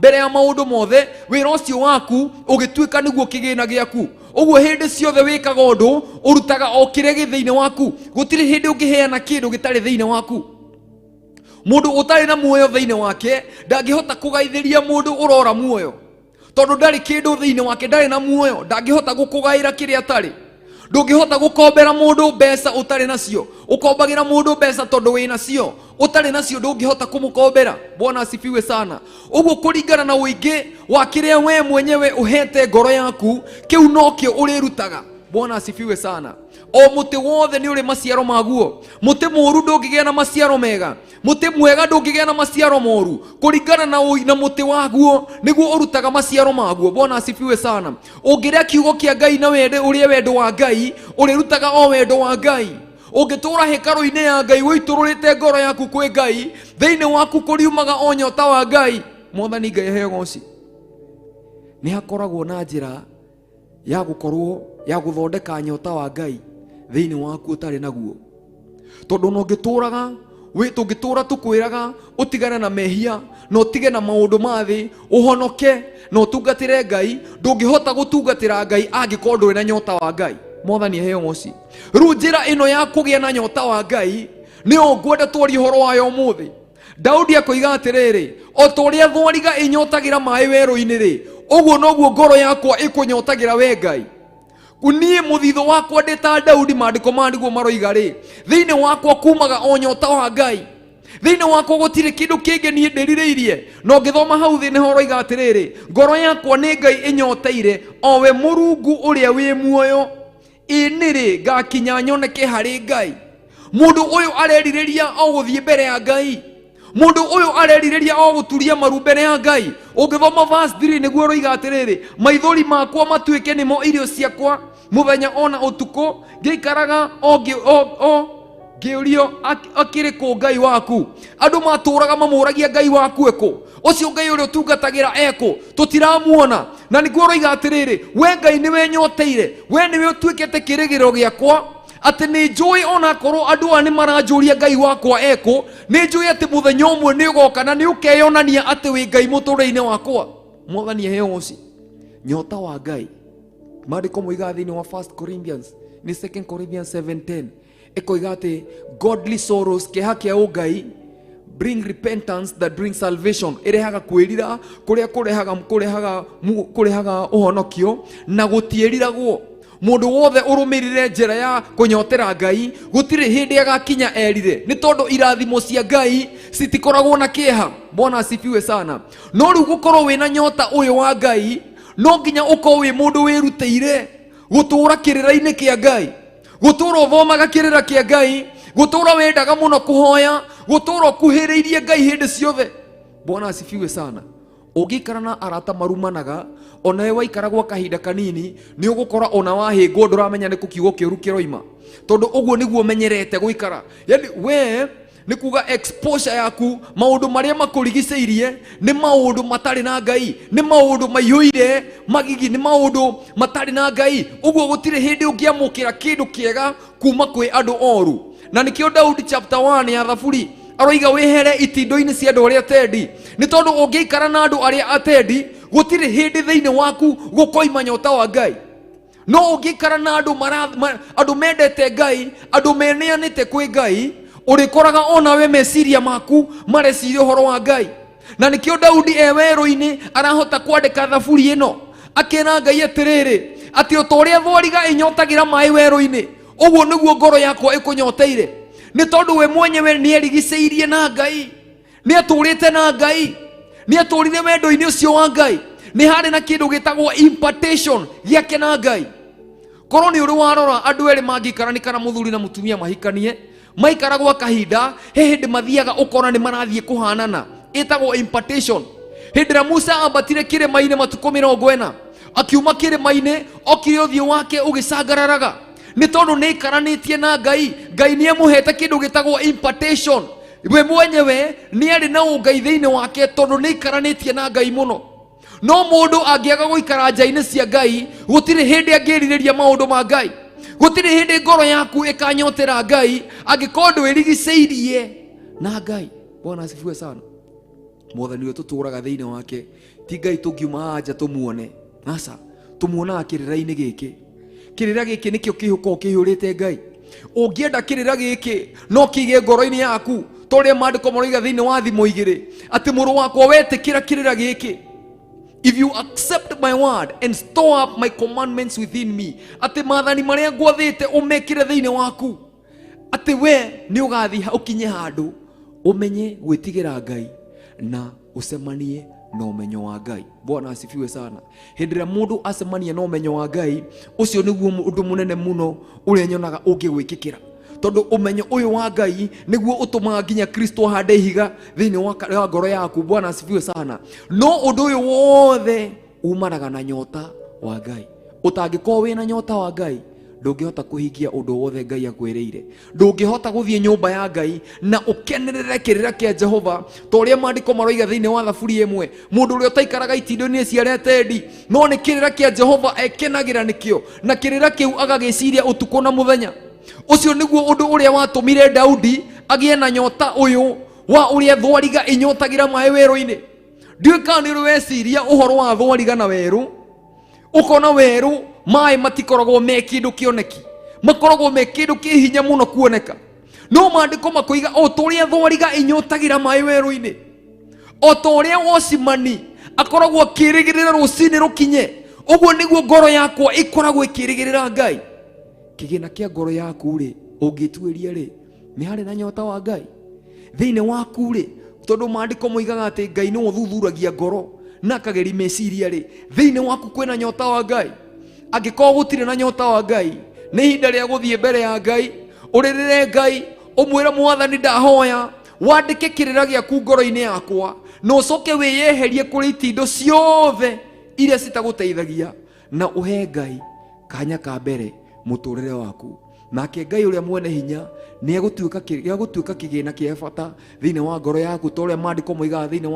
mbere ya maũndũ mothe, wĩra ũcio waku ũgĩtuĩka nĩguo kĩgĩna gĩaku. Ũguo hĩndĩ ciothe wĩkaga ũndũ ũrutaga o kĩrĩa gĩ thĩinĩ waku. Gũtirĩ hĩndĩ ũngĩheana kĩndũ gĩtarĩ thĩinĩ waku. Mũndũ ũtarĩ na muoyo thĩinĩ wake ndangĩhota kũgaithĩria mũndũ ũrora muoyo, tondũ ndarĩ kĩndũ thĩinĩ wake, ndarĩ na muoyo, ndangĩhota gũkũgaĩra kĩrĩa atarĩ. Ndũngĩhota gũkombera mũndũ mbeca ũtarĩ nacio. Ũkombagĩra mũndũ mbeca tondũ wĩ nacio, ũtarĩ nacio ndũngĩhota kũmũkombera. Bwana asifiwe sana. Ũguo kũringana na ũingĩ wa kĩrĩa we mwenyewe ũhete ngoro yaku, kĩu nokĩo ũrĩrutaga. Bwana asifiwe sana. O mũtĩ wothe nĩ ũrĩ maciaro maguo. Mũtĩ mũru ndũngĩgĩa na maciaro mega, mũtĩ mwega ndũngĩgĩa na maciaro moru. Kũringana na mũtĩ waguo nĩguo ũrutaga maciaro maguo. Bwana asifiwe sana. Ũngĩrĩa kiugo kĩa Ngai na ũrĩa wendo wa Ngai, ũrĩrutaga o wendo wa Ngai. Ũngĩtũra hekarũ-inĩ ya Ngai wĩitũrũrĩte ngoro yaku kwĩ Ngai, thĩinĩ waku kũriumaga o nyota wa Ngai. Mwathani Ngai aheo goci. Nĩ hakoragwo na njĩra ya gũkorwo ya gũthondeka nyota wa Ngai thĩinĩ waku ũtarĩ naguo. Tondũ no tũngĩtũra tũkwĩraga ũtigane na mehia, no ũtige na maũndũ ma thĩ, ũhonoke, no ũtungatĩre Ngai, ndũngĩhota gũtungatĩra Ngai angĩkorwo ndũrĩ na nyota wa Ngai. Mwathani aheo goci. Rĩu njĩra ĩno ya kũgĩa na nyota wa Ngai nĩyo ngwenda twarie ũhoro wayo ũmũthĩ. Daudi akoiga atĩrĩrĩ, o ta ũrĩa thwariga ĩnyotagĩra maĩ werũ-inĩ rĩ, ũguo noguo ngoro yakwa ĩkũnyotagĩra we Ngai. Niĩ mũthithũ wakwa ndĩ ta Daudi, maandĩko ma nĩguo maroiga rĩ, thĩinĩ wakwa kumaga o nyota wa Ngai. Thĩinĩ wakwa gũtirĩ kĩndũ kĩngĩ niĩ ndĩrirĩirie. No ngĩthoma hau thĩ nĩho roiga atĩrĩrĩ, ngoro yakwa nĩ Ngai ĩnyoteire, o we Mũrungu ũrĩa wĩ muoyo. Ĩĩ rĩ ngakinya nyoneke harĩ Ngai. Mũndũ ũyũ arerirĩria o gũthiĩ mbere ya Ngai. Mũndũ ũyũ arerirĩria o gũturia maru mbere ya Ngai. Ũngĩthoma verse 3 nĩguo roiga atĩrĩrĩ, maithori makwa matuĩke nĩmo irio ciakwa, mũthenya ona ũtukũ ngĩikaraga ngĩũrio akĩrĩ kũ Ngai waku. Andũ matũraga mamũragia Ngai waku ekũ? Ũcio Ngai ũrĩa ũtungatagĩra ekũ? Tũtiramuona. Na nĩguo roiga atĩrĩrĩ, we Ngai nĩwe nyoteire, we nĩwe ũtuĩkĩte kĩrĩgĩrĩro gĩakwa, atĩ nĩ njũĩ ona korwo andũ aya nĩ maranjũria Ngai wakwa ekũ, nĩ njũĩ atĩ mũthenya ũmwe nĩ ũgoka na nĩ ũkeyonania atĩ wĩ Ngai mũtũrĩre-inĩ wakwa. Mwathani aheo goci. Nyota wa Ngai, maandĩko moiga thĩinĩ wa 1 Corinthians nĩ 2 Corinthians 7:10 ĩkoiga atĩ godly sorrows, kĩeha kĩa ũngai, bring repentance that brings salvation. Irehaga kwirira kuria kurehaga uhonokio na gutieriragwo. Mundu wothe urumirire njira ya kunyotera Ngai gutire hindi agakinya erire ni tondu irathimo cia Ngai citikoragwo na kieha. Bwana asifiwe sana. No riu gukorwo wina nyota uyu wa Ngai no nginya ukorwo wi mundu wirutĩire gutura kirira-ini kia Ngai, gutura uthomaga kirira kia Ngai, gutura wendaga muno kuhoya, gutura kuhiriirie Ngai hindi ciothe. Bwana asifiwe sana. Ungikara na arata marumanaga onawe waikara gwa kahinda kanini ni ugukora ona wahingwo nduramenya ni kukiugo kiuru kiroima, tondu uguo niguo menyerete guikara. Yani we ni kuga exposure yaku maundu maria makurigiceirie ni maundu matari na Ngai, ni maundu maiyuire magigi, ni maundu matari na Ngai. Uguo gutire hindi ungiamukira kindu kiega kuma kwi andu oru. Na nikio Daudi chapter 1 ya Thaburi aroiga wehere itindo-ini cia andu aria atendi, ni tondu ungiikara na andu aria atendi gutire hindi thiini waku gukoima nyota wa Ngai. No ungiikara na andu mendete Ngai, andu meneanite kwi Ngai, urikoraga ona we meciria maku mareciria uhoro wa Ngai. Na nikio Daudi werũ-ini arahota kwandika Thaburi ino akena Ngai atiriri ati utoria thwariga inyotagira mai werũ-ini uguo niguo ngoro yakwa ikunyoteire, ni tondu we mwenyewe ni erigiceirie na Ngai, ni aturite na Ngai, ni aturire wendo-ini ucio wa Ngai, ni hari na kindu gitagwo impartation giake na Ngai. Korwo ni uri warora andu eri mangikara kana muthuri na mutumia mahikanie maikara gwa kahinda hindi mathiaga ukora ni marathie kuhanana, itagwo impartation. Hindira Musa ambatire kirima-ini matuko 40 akiuma kirima-ini okire uthio wake ugicangararaga ni tondu ni ikaranitie na Ngai. Ngai ni amuhete kindu gitagwo impartation. We mwenyewe ni ari na ungai thiini wake tondu ni ikaranitie na Ngai muno. No mundu angiaga guikara nja-ini cia Ngai gutire hindi angiririria maundu ma Ngai, gutire hindi ngoro yaku ikanyotera Ngai angikorwo ndwirigiceirie na Ngai. Bwana asifiwe sana. Mwathani we tuturaga thiini wake ti Ngai tungiuma anja tumuone, aca tumuonaga kirira-ini giki. Kirira giki nikio kihuko kihurite Ngai. Ungienda kirira giki no kige ngoro-ini yaku toria maandiko maroiga thiini wa thimo 2 ati muru wakwa wetikira kirira giki, if you accept my word and store up my commandments within me, ati maathani maria ngwathite umekire thiini waku, ati we ni ugathi ukinye handu umenye gwitigira Ngai na ucemanie na umenyo wa Ngai. Bwana asifiwe sana. Hindira mundu acemania na umenyo wa Ngai, ucio niguo undu munene muno uria nyonaga ungigwikikira, tondu umenyo uyu wa Ngai niguo utumaga nginya Kristo hande ihiga thiini wa ngoro yaku. Bwana asifiwe sana. No undu uyu wothe umanaga na nyota wa Ngai. Utangikorwo wina nyota wa Ngai ndungihota kuhingia undu wothe Ngai akwiriire. Ndungihota guthie nyumba ya Ngai na ukenerere kirira kia Jehova toria maandiko maroiga thiini wa Thaburi 1, mundu uria utaikaraga itindo-ini cia aria atendi no ni kirira kia Jehova ekenagira nikio, na kirira kiu agagiciria utuko na muthenya. Ucio niguo undu uria watumire Daudi agie na nyota uyu wa uria thwariga inyotagira mai weru-ini. Ndiwe kana ni weciria uhoro wa thwariga na weru, ukona weru mai matikoragwo me kindu kioneki, makoragwo me kindu kihinya muno kuoneka. No maandiko makoiga o toria thwariga inyotagira mai weru-ini, o toria wocimani akoragwo akirigirira rucini rukinye, uguo niguo ngoro yakwa ikoragwo ikirigirira Ngai. Kigina kia ngoro yaku ri ungituiria ri ni hari na nyota wa Ngai thiini waku ri, tondu maandiko moigaga ati Ngai ni uthuthuragia ngoro na kageri meciria ri thiini waku kwina nyota wa Ngai. Angikorwo gutire na nyota wa Ngai ni hinda ria guthie mbere ya Ngai uririre Ngai umwira Mwathani ndahoya wandike kirira giaku ngoro-ini yakwa na ucoke wiyeherie kuri itindo ciothe iria citaguteithagia na uhe Ngai kanya ka mbere muturire waku. Nake Ngai uria mwene hinya ni egutuika kigina kia bata thiini wa ngoro yaku toria maandiko moigaga thiini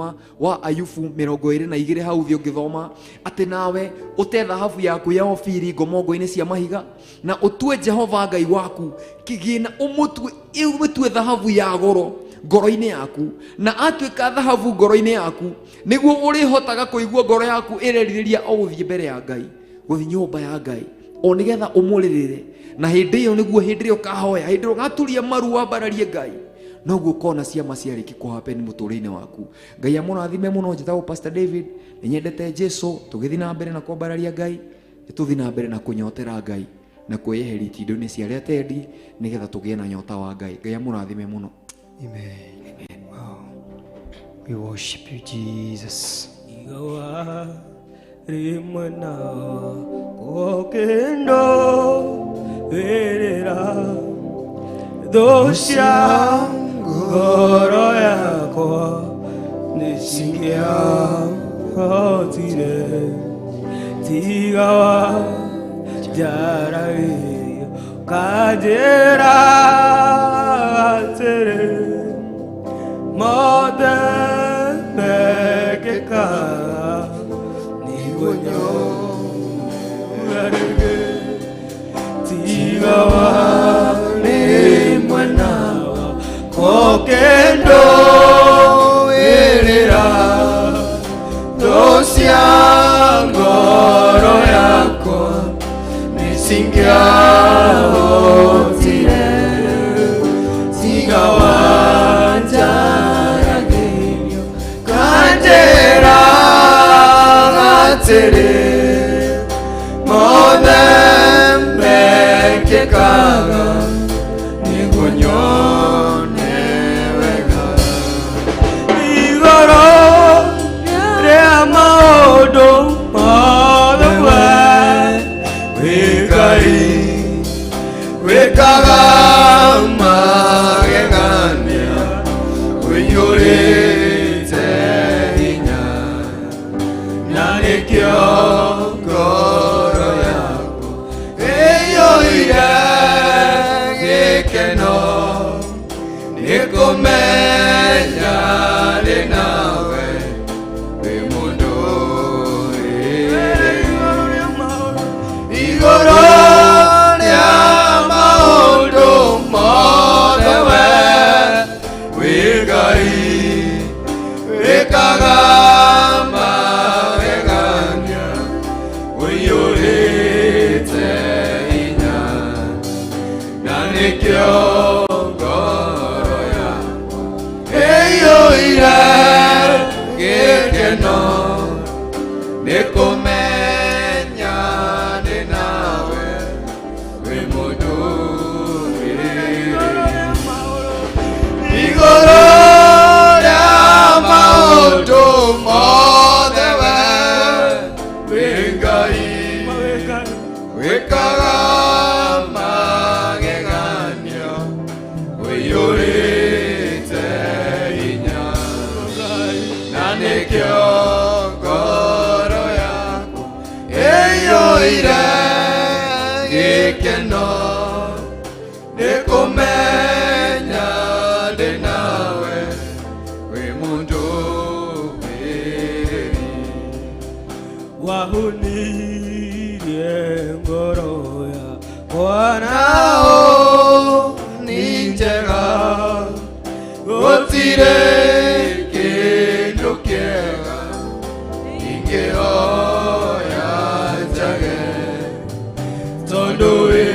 wa Ayubu 22 hau thio ngithoma ati nawe ute thahabu yaku ya Ofiri ngomongo-ini cia mahiga na utue Jehova Ngai waku kigina umutue thahabu ya goro ngoro-ini yaku, na atuika thahabu ngoro-ini yaku niguo urihotaga kuigua ngoro yaku ireriria o guthie mbere ya Ngai, guthie nyumba ya Ngai o nigetha umuririre. Na hindi iyo niguo hindi rio kahoya, hindi rio gaturia maru wambararie Ngai noguo kona ciama ciarĩki kũhappen mũtũrĩre-inĩ waku. Ngai amũrathime mũno. Njĩtagwo Pastor David, nĩ nyendete Jesũ. Tũgĩthiĩ na mbere na kwambararia Ngai, tũthiĩ na mbere na kũnyotera Ngai na kwĩyeheria indo-inĩ cia arĩa atendi, nĩgetha tũgĩe na nyota wa Ngai. Ngai amũrathime mũno. Amen. Wow. We worship you, Jesus. Igawa rimwe na gũkĩndo wĩrĩra thũ cia ngoro yakwa nĩcingĩahotire tiga wanjaragĩria ũkanjĩra atĩrĩ mothe mekĩkaga nĩguo nyonage tiga warĩmwe nawa gũkĩndo wĩrĩra thũ cia ngoro yakwa nĩcingĩahotire tiga wanjaragĩria ũkanjĩra atĩrĩ mothe mekĩkaga nĩguo nyone wega igũrũ rĩa maũndũ mothe wĩ Ngai wĩkaga magegania wĩiyũrĩte hinya na nĩkĩo ngoro yakwa ĩiyũire gĩkeno nĩkũmenya ndĩ nawe wĩ mũndũ igũrũ rĩa maũndũ mothe wĩ Ngai wĩkaga magegania wĩiyũrĩte hinya na nĩkĩo ngoro yakwa ĩiyũire gĩkeno nĩkũmenya ndĩ nawe wĩ mũndũ igũrũ rĩa maũndũ mothe wĩ Ngai wĩkaga magegania wĩiyũrĩte hinya na nĩkĩo ngoro yakwa ĩiyũire gĩkeno nĩkũmenya ndĩ nawe wĩ mũndũ wahunirie ngoro yakwa nao nĩ njega gũtirĩ kĩndũ kĩega ingĩoya njage tondũ wĩ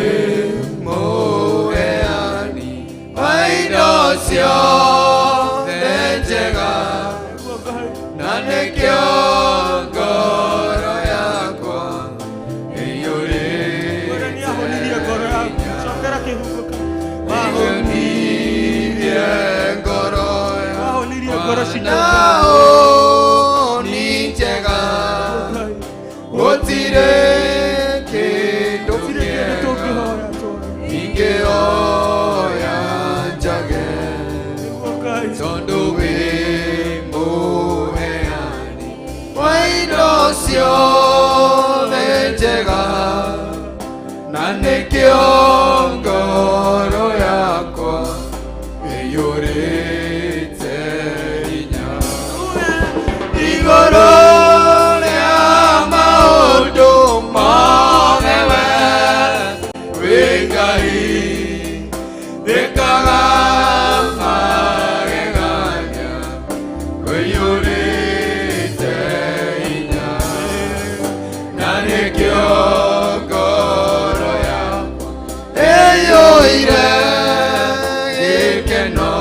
mũheani wa indo ciothe njega na nĩkĩo ngoro yakwa ĩiyũrĩte hinya wahunirie ngoro nao nĩ njega gũtirĩ kĩndũ kĩega ingĩoya njage tondũ wĩ mũheani wa indo ciothe njega na nĩkĩo ngoro yakwa ĩiyũrĩte hinya igũrũ rĩa maũndũ mothe wĩ Ngai wĩkaga magegania wĩiyũrĩte hinya na nĩkĩo ngoro yakwa ĩiyũire gĩkeno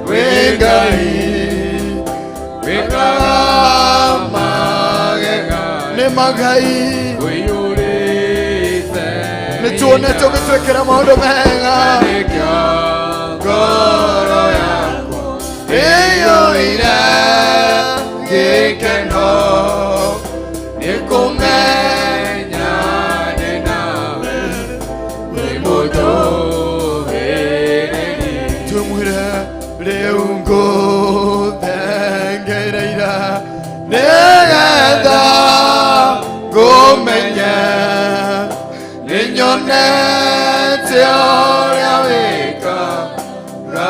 We're Magai wĩyũrĩte nĩtuonete ũgĩtwĩkĩra maũndũ mega nĩkĩo ngoro yakwa ĩyũire gĩkeno nĩkũmenya nĩ nawe wĩ mũndũhĩrĩri tumwĩre rĩu ngũthengereire nĩgetha ngũmenye nĩnyonete ũrĩa wĩkaga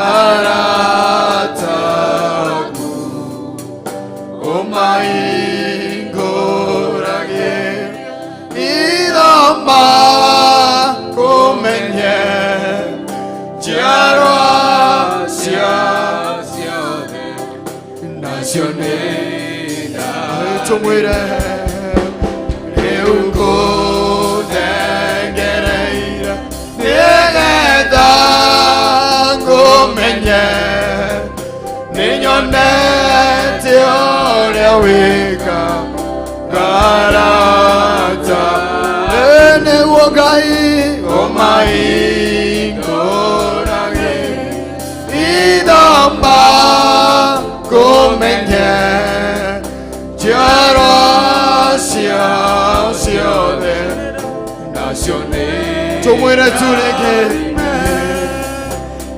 arataku ũmahingũragie ithoma kũmenye njiarwa ciothe nacio nĩ tumwĩre rĩu ngũthengereire nĩgetha ngũmenye nĩnyonete ũrĩa wĩkaga arata nĩguo Ngai ũmahingũragie ithoma kũmenye njiarwa ciothe nacio nĩ tumwĩre turĩngĩ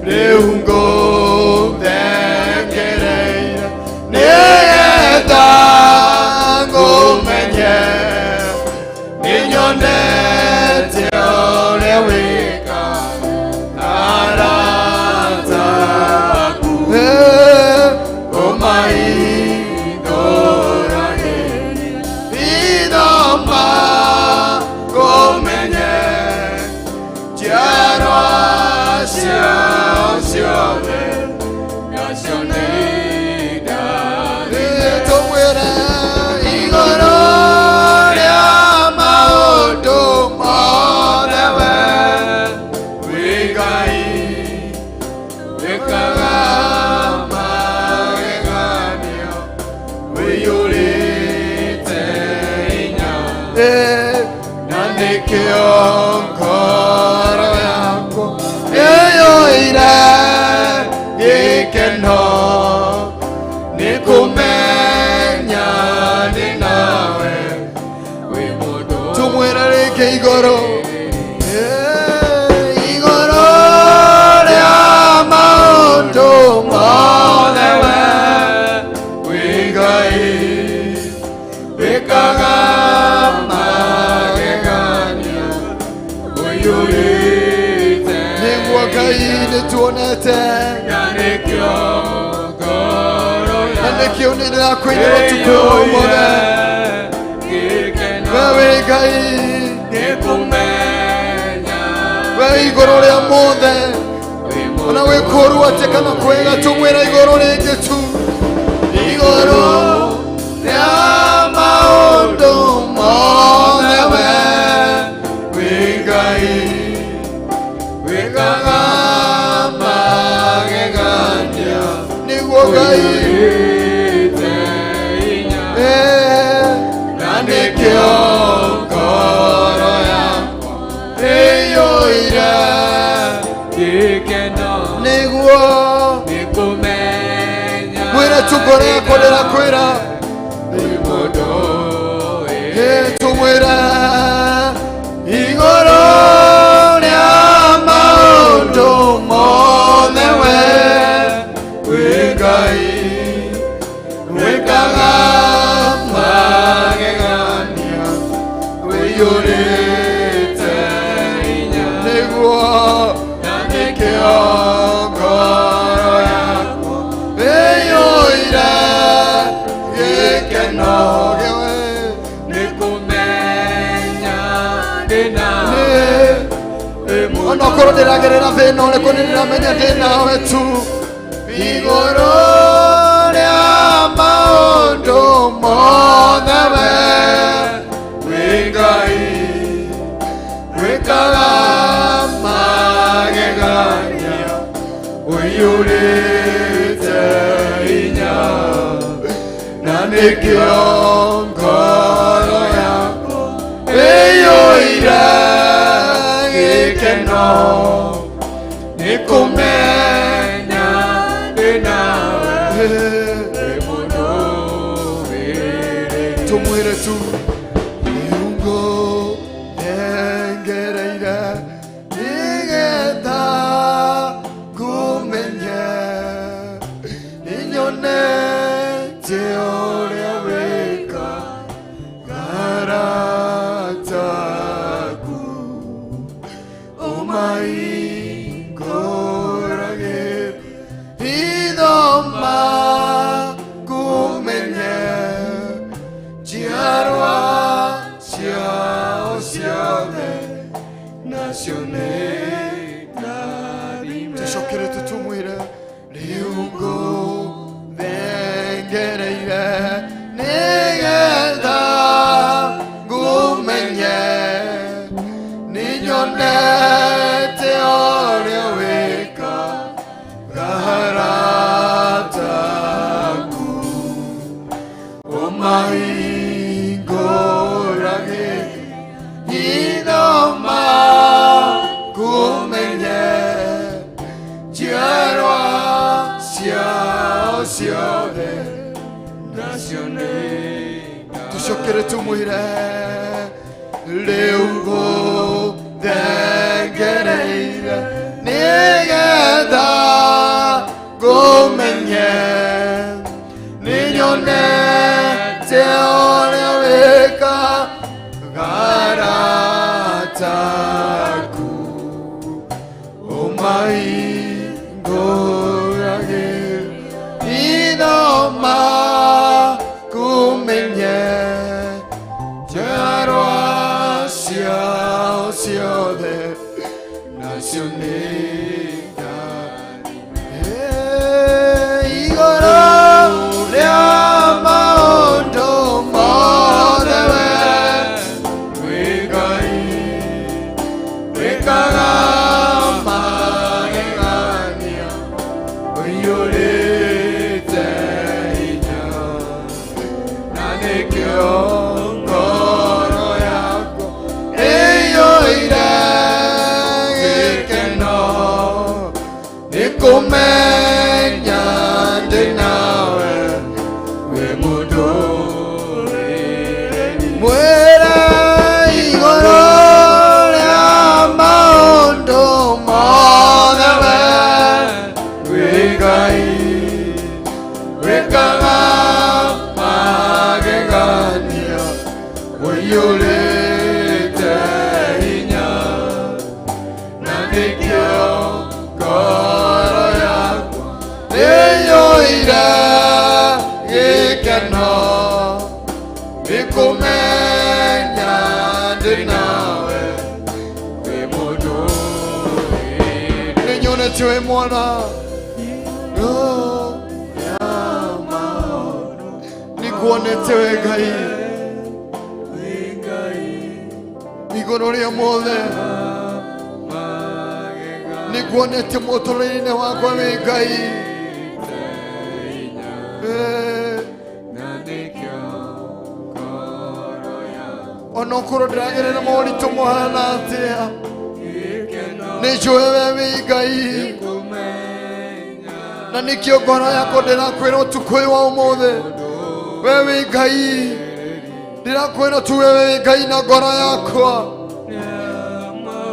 rĩu ngũthengereire nĩgetha ngũmenye nĩnyonete ũrĩa wĩkaga arataku ũmahingũragie ithoma kũmenye njiarwa ciothe nacio nĩ tumwĩre igũrũ rĩa maũndũ mothe we wĩ Ngai wĩkaga magegania wĩyũrĩte hinya na nĩkĩo ngoro yakwa ĩyũire gĩkeno nĩkũmenya ndĩ nawe wĩ mũndũ tumwĩre rĩngĩ igũrũ igũrũ rĩa maũndũ mothe wĩ Ngai wĩkaga magegania wĩyũrĩte nĩguo Ngai nĩtuonete na nĩkĩo ngoro na nĩkĩo nĩndĩrakũinĩra ũtukũ wothe gĩkeno we wĩ Ngai nĩkũmenya we igũrũ rĩa mothe ona wĩ kũru atĩ kana kwega tumwĩra igũrũ rĩngĩ tu igũrũ rĩa maũndũ mothe wĩ Ngai wĩkaga magegania nĩguo Ngai wĩyũrĩte hinya na nĩkĩo ngoro yakwa ĩyũire gĩkeno nĩguo nĩkũmenya mwĩre tu ngoro yakwa ndĩrakwĩra wĩ mũndũ tumwĩre igũrũ rĩa maũndũ mothe wĩ Ngai wĩkaga magegania wĩyũrĩte hinya nĩguo na nĩkĩo ngoro yakwa ĩyũire gĩkeno nĩkũmenya ndĩ nawe ona okorwo ndĩragerera thĩna ũrĩkũ nĩndĩramenya ndĩ nawe tu igũrũ rĩa maũndũ mothe wĩ Ngai wĩkaga magegania wĩyũrĩte hinya na nĩkĩo ngoro yakwa nikumenya ndinawe emuno tumwire tu Mungu engereire nigetha kumenya ninyonete ũrĩa wĩkaga taku ũmaingũrage ithoma kumenya njiarwa ciao ciothe nacio nĩ ndathime. Tũcokere tũtũmwĩre rĩu ngũthengereire nĩgetha ngũmenye nĩnyonete ũrĩa wĩkaga taku ũmahingũrage ithoma kumenya njiarwa ciao ciothe nacio nĩ. Tũcokere tũmwĩre rĩu ngũthengereire nĩgetha ngũmenye nĩnyonete ũrĩa wĩkaga taku ũmahingũrage ithoma kumenya njiarwa ciao ciothe nacio nĩ igũrũ rĩa maũndũ mothe we wĩ Ngai wĩkaga magegania ũiyũrĩte hinya na nĩkĩo ngoro yakwa ĩiyũire gĩkeno nĩkũmenya ndĩ nawe wĩ mũndũ mwĩre igũrũ rĩa maũndũ mothe we wĩ Ngai wĩkaga magegania ũiyũrĩte hinya na nĩkĩo ngoro yakwa ĩiyũire gĩkeno nĩkũmenya ndĩ nawe wĩ mũndũ nĩnyonete wĩ mwana nĩkuonete wĩ Ngai igũrũ rĩa mothe nĩkuonete mũtũrĩre-inĩ wakwa wĩ Ngai ona okorwo ndĩragerera moritũ mũhana atĩa nĩnjũĩ we wĩ Ngai na nĩkĩo ngoro yakwa ndĩrakwĩra ũtukũ ũyũ wa ũmũthĩ we wĩ Ngai ndĩrakwĩra tu we wĩ Ngai na ngoro yakwa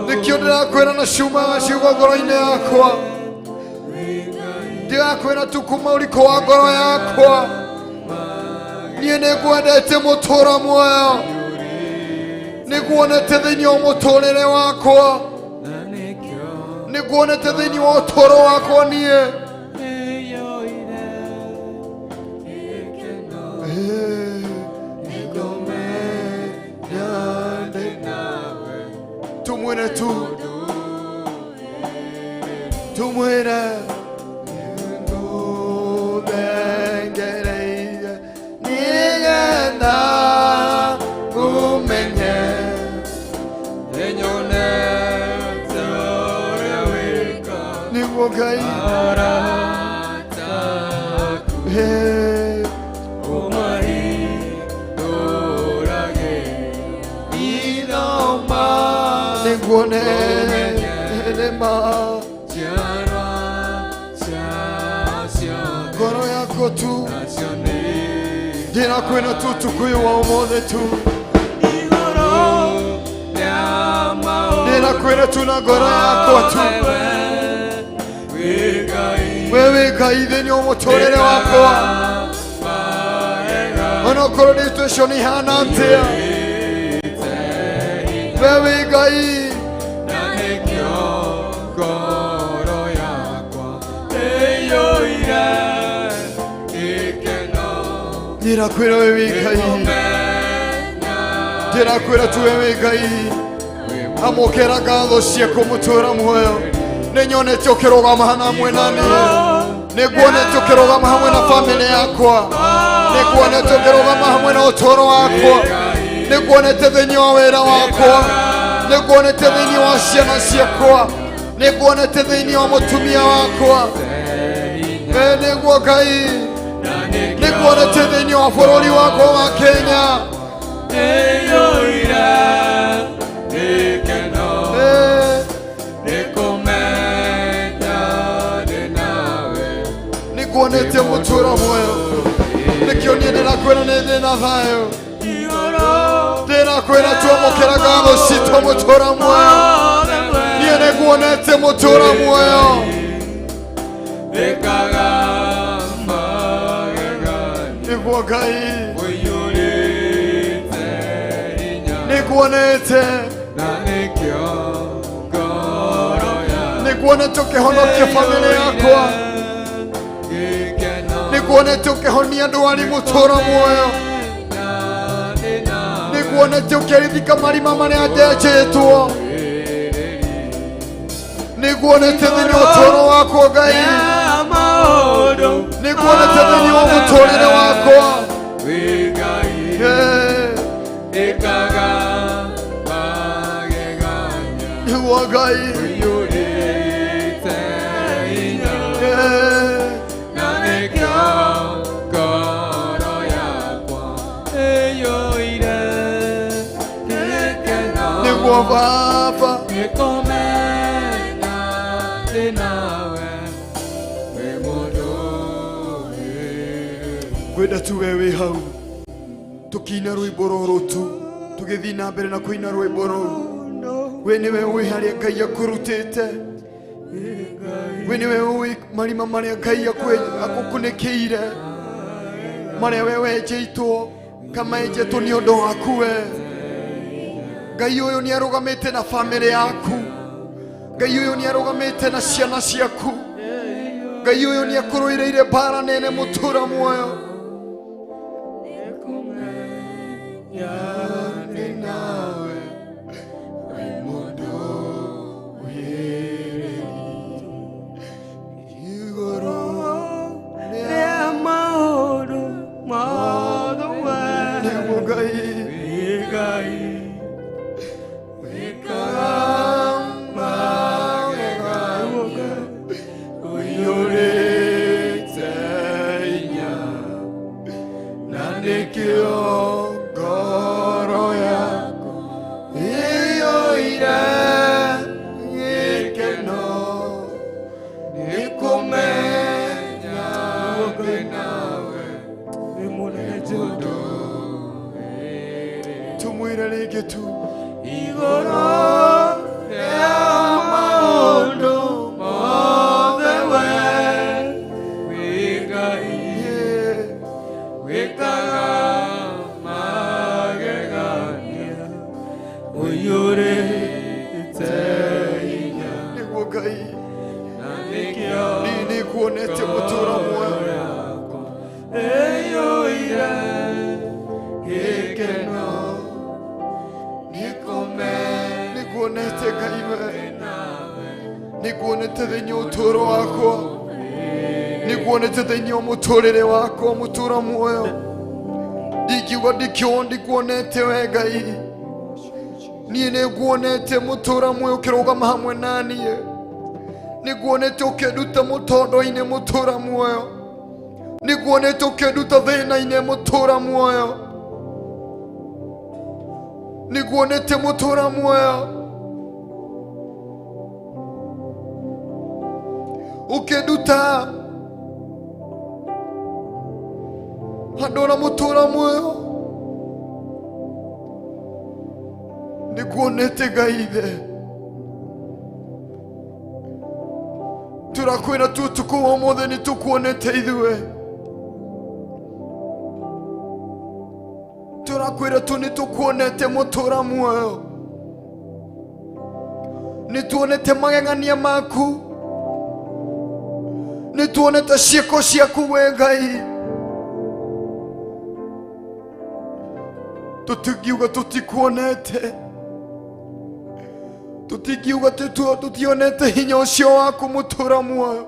nĩkĩo ndĩrakwĩra na ciumaga ciugo ngoro-inĩ yakwa ndĩrakwĩra tu kuma ũriko wa ngoro yakwa niĩ nĩngwendete mũtũũra muoyo nĩguonete thĩinĩ wa mũtũũrĩre wakwa nĩguonete thĩinĩ wa ũtũũro wakwa niĩ tumwĩre tu tumwĩre ngũthengereire nĩgetha ngũmenye nĩnyonete ũrĩa wĩkaga nĩguo Ngai taku ũmahingũrage ngima ngoro yako tu ndĩrakwĩra tu tukuyu wa ũmũthĩ tu ndĩrakwĩra tu na ngoro yakwa tu we wĩ Ngai thĩinĩ wa mũtũrĩre wakwa ona okorwo situation ihana atĩa we wĩ Ngai ndĩrakwĩra we wĩ Ngai ndĩrakwĩra tu we wĩ Ngai amũkĩra ngatho ciaku mũtũra muoyo nĩnyonete ũkĩrũgama hamwe na niĩ nĩguonete ũkĩrũgama hamwe na famĩlĩ yakwa nĩguonete ũkĩrũgama hamwe na ũtũũro wakwa nĩguonete thĩinĩ wa wĩra wakwa nĩguonete thĩinĩ wa ciana ciakwa nĩguonete thĩinĩ wa mũtumia wakwa we nĩguo Ngai nĩguonete thĩinĩ wa bũrũri wakwa wa Kenya nĩguonete mũtũũro muoyo nĩkĩo niĩ ndĩrakwĩra nĩ ndĩ na thayũ ndĩrakwĩra tuamũkĩra ngatho citũ mũtũũro muoyo niĩ nĩguonete mũtũũro muoyo nĩguo Ngai nĩguonete nĩguonete ũkĩhonokia famĩlĩ yakwa nĩguonete ũkĩhonia ndwari mũtũũro muoyo nĩguonete ũkĩrithika marima marĩa njenjĩtwo nĩguonete thĩinĩ wa ũtũũro wakwa Ngai nĩguonete thĩinĩ wa mũtũũrĩre wakwa nĩguo Ngai nĩguo Baba kwenda tu we wĩ hau tũkĩina rwĩmbo rũrũ tu tũgĩthiĩ na mbere na kũina rwĩmbo rũu we nĩwe ũĩ harĩa Ngai akũrutĩte we nĩwe ũĩ marima marĩa Ngai agũkunĩkĩire marĩa we wenjeitwo kamenjetwo nĩ ũndũ waku we Ngai ũyũ nĩ arũgamĩte na famĩlĩ yaku Ngai ũyũ nĩ arũgamĩte na ciana ciaku Ngai ũyũ nĩ akũrũĩrĩire mbara nene mũtũũra muoyo tumwire rĩngĩ tu igũrũ rĩa maũndũ mothe we wĩ Ngai wĩkaga magegania ũiyũrĩte hinya nĩguo Ngai na nĩkĩo nĩkuonete mũtũũro muoyo ĩyũire gĩkeno nĩkuonete Ngai we nĩkuonete thĩinĩ wa ũtũũro wakwa nĩkuonete thĩinĩ wa mũtũũrĩre wakwa mũtũũro muoyo ndingiuga ndikuonete we Ngai niĩ nĩguonete mũtũũro muoyo ũkĩrũgama hamwe na niĩ nĩguonete ũkĩnduta mũtondo-inĩ mũtũũro muoyo nĩguonete ũkĩnduta thĩna-inĩ mũtũũro muoyo nĩguonete mũtũũro muoyo ukiduta handona mutura muoyo nikuonete Ngai. Turakwira tu tukuwa mothe ni tukuonete ithue. Turakwira tu ni tukuonete mutura muoyo. Ni tuonete magegania maku. Ni tuonete cieko ciaku we Ngai. Tutingiuga tutikuonete. Tutingiuga tutionete hinya ucio waku mutura muoyo.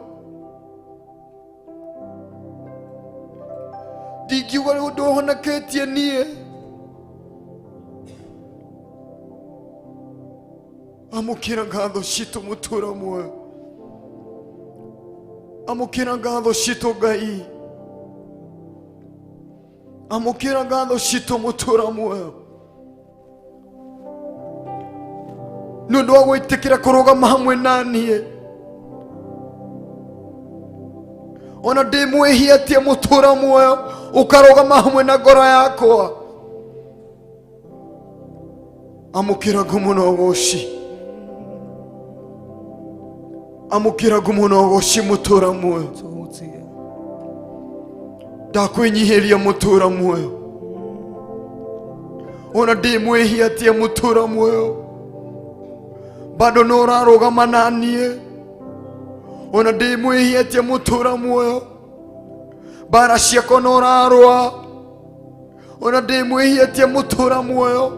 Ndingiuga undu uhonoketie nie. Amukira ngatho citu mutura muoyo. Amukira ngatho citu Ngai. Amukira ngatho citu mutura muoyo. Nundu wa gwitikira kurugama hamwe nanie. Ona ndimwihiatie mutura muoyo ukarugama hamwe na ngoro yakwa. Amukira gumuno goshi. Amukira gumuno goshi mutura muoyo. Ndakwinyihiria mutura muoyo. Ona ndimwihiatie mutura muoyo. Bado nurarugama nanie. Ona ndimwihiatie mutura muoyo. Bara ciako nurarwa. Ona ndimwihiatie mutura muoyo.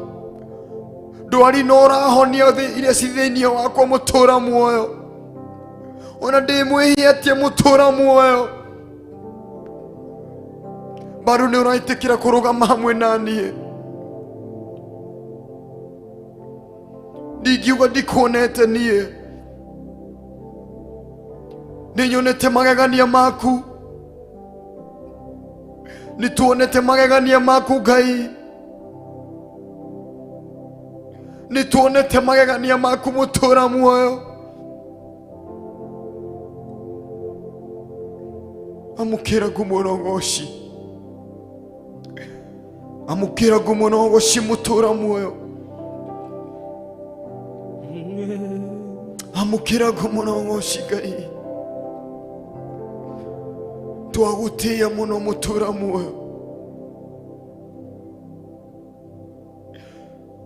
Ndwari nurahonia iria ci thiini wakwa mutura muoyo. Ona ndimwihiatie mutura muoyo. Bado nuraitikira kurugama hamwe nanie. Ndingiuga ndikuonete nie. Ninyonete magegania maku. Nituonete magegania maku Ngai. Nituonete magegania maku mutura muoyo. Amukira gumuno goshi. Amukira gumuno goshi mutura muoyo. Amukira gumuno goshi Ngai. Twagutia muno mutura muoyo.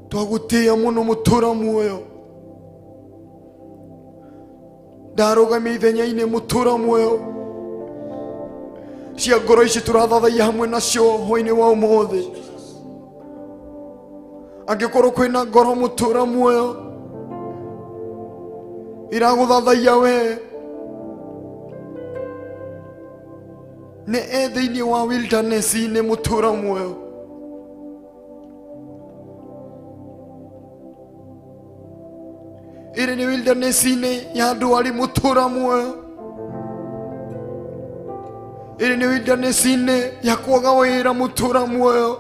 Twagutia muno mutura muoyo. Ndarugamia ithenya-ini mutura muoyo. Cia ngoro ici turathathaia hamwe nacio hwa-ini wa umuthi. Angikorwo kwina ngoro mutura muoyo iraguthathaia we, ne thiini wa wilderness-ini mutura muoyo. Iri ni wilderness-ini ya ndwari mutura muoyo. Iri ni wilderness-ini ya kwaga wira mutura muoyo.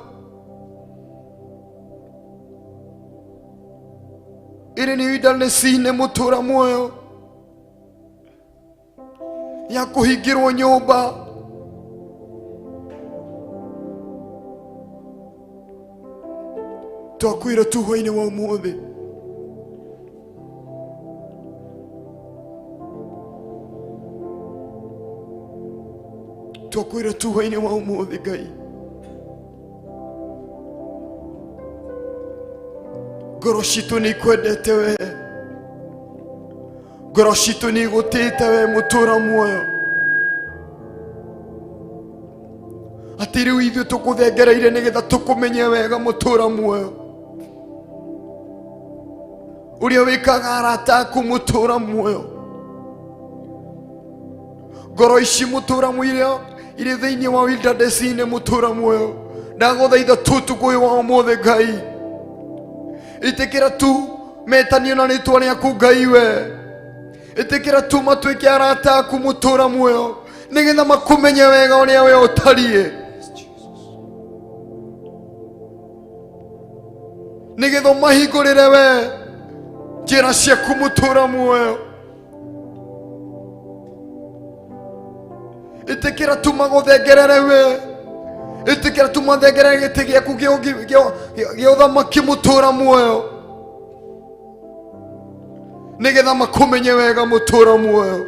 Iri ni wilderness-ini mutura muoyo ya kuhingirwo nyumba. Twakwira tu hwa-ini wa umuthi. Twakwira tu hwa-ini wa umuthi Ngai. Ngoro citu ni kwendete we. Ngoro citu ni gutite we mutura muoyo. Ati riu ithuĩ tukuthengereire nigetha tukumenye wega mutura muoyo. Uria wikaga arata aku mutura muoyo. Ngoro ici mutura muoyo iri thiini wa wilderness-ini mutura muoyo. Ndaguthaitha tu tuguyu wa umuthi Ngai. Itikira tu metanio na ritwa riaku Ngai we. Itikira tu matuike arata aku mutura muoyo nigetha makumenye wega uria we utarie. Nigetha mahingurire we njira ciaku mutura muoyo. itikira tumaguthengerere we, itikira tumathengerere giti giaku gia uthamaki mutura muoyo, nigetha makumenye wega mutura muoyo.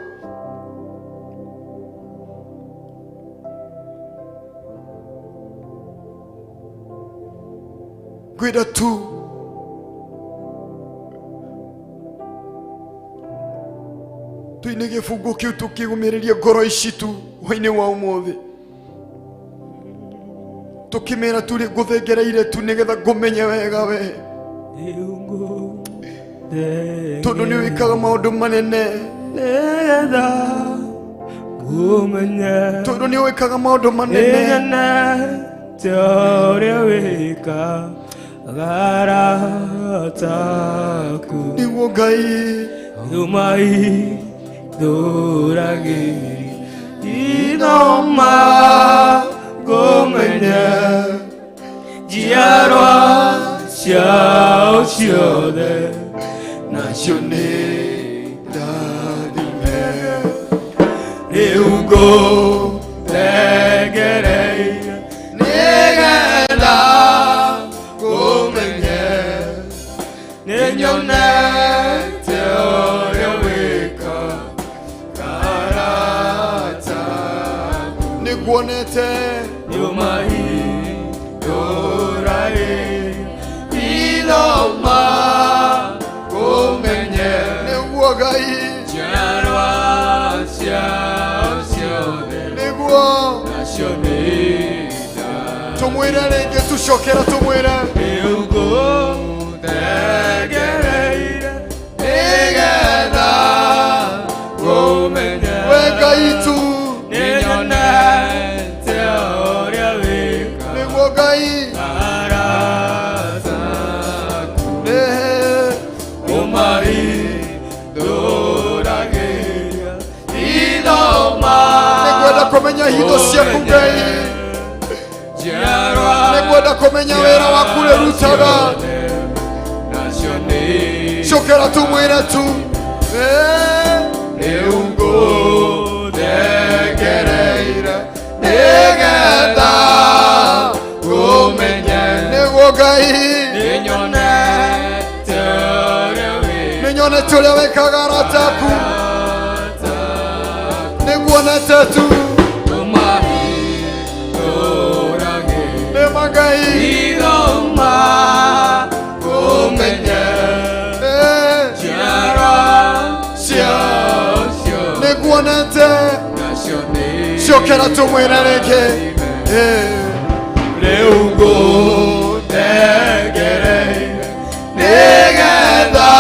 Gwida tu tuine gifungo kiu tukigumiriria ngoro ici tu hwa-ini wa umuthi, tukimera turi nguthengereire tu nigetha ngumenye wega we, tondu ni wikaga maundu manene, tondu ni wikaga maundu manene, Teoria wika garataku niguo Ngai umai duragiri inoma gomenya jiarwa ciao ciode nacio nĩ ndathime rĩu ngũthengereire nĩgetha ngũmenye nĩnyonete ũrĩa wĩkaga gataku nĩguonete nĩũmahingũraĩ ithoma ngũmenye nĩguo Ngai njiarwa ciao ciothe nĩguo nacio nĩ tumwire rĩngĩ tucokera tumwire rĩu ngũthengereire nĩgetha ngũmenye we Ngai tu nĩnyonete ũrĩa wĩkaga nĩguo Ngai arataku ũmahingũragĩria ithoma nĩngwenda kũmenya hitho ciaku Ngai, nĩngwenda kũmenya wĩra waku rĩrutaga, cokera tumwĩre tu rĩu ngũthengereire nĩgetha ngũmenye nĩguo Ngai nĩnyonete nĩnyonete ũrĩa wĩkaga arataku, nĩguonete tu nĩma Ngai ithoma ngũmenye njiarwa ciao ciothe nĩguonete, nacio nĩ cokera tumwĩre rĩngĩ rĩu ngũthengereire nĩgetha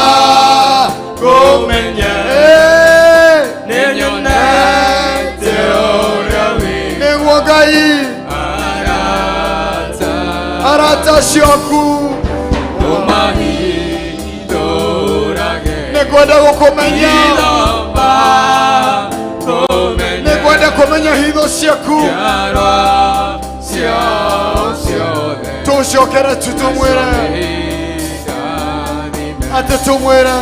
ngũmenye nĩnyonete ũrĩa nĩguo Ngai arata ciaku ũmahingũrage nĩngwenda gũkũmenya, ithoma ngũmenye nĩngwenda kũmenya hitho ciaku, njiarwa ciao ciothe tucokere tu tumwĩre ndathime atĩ tumwĩre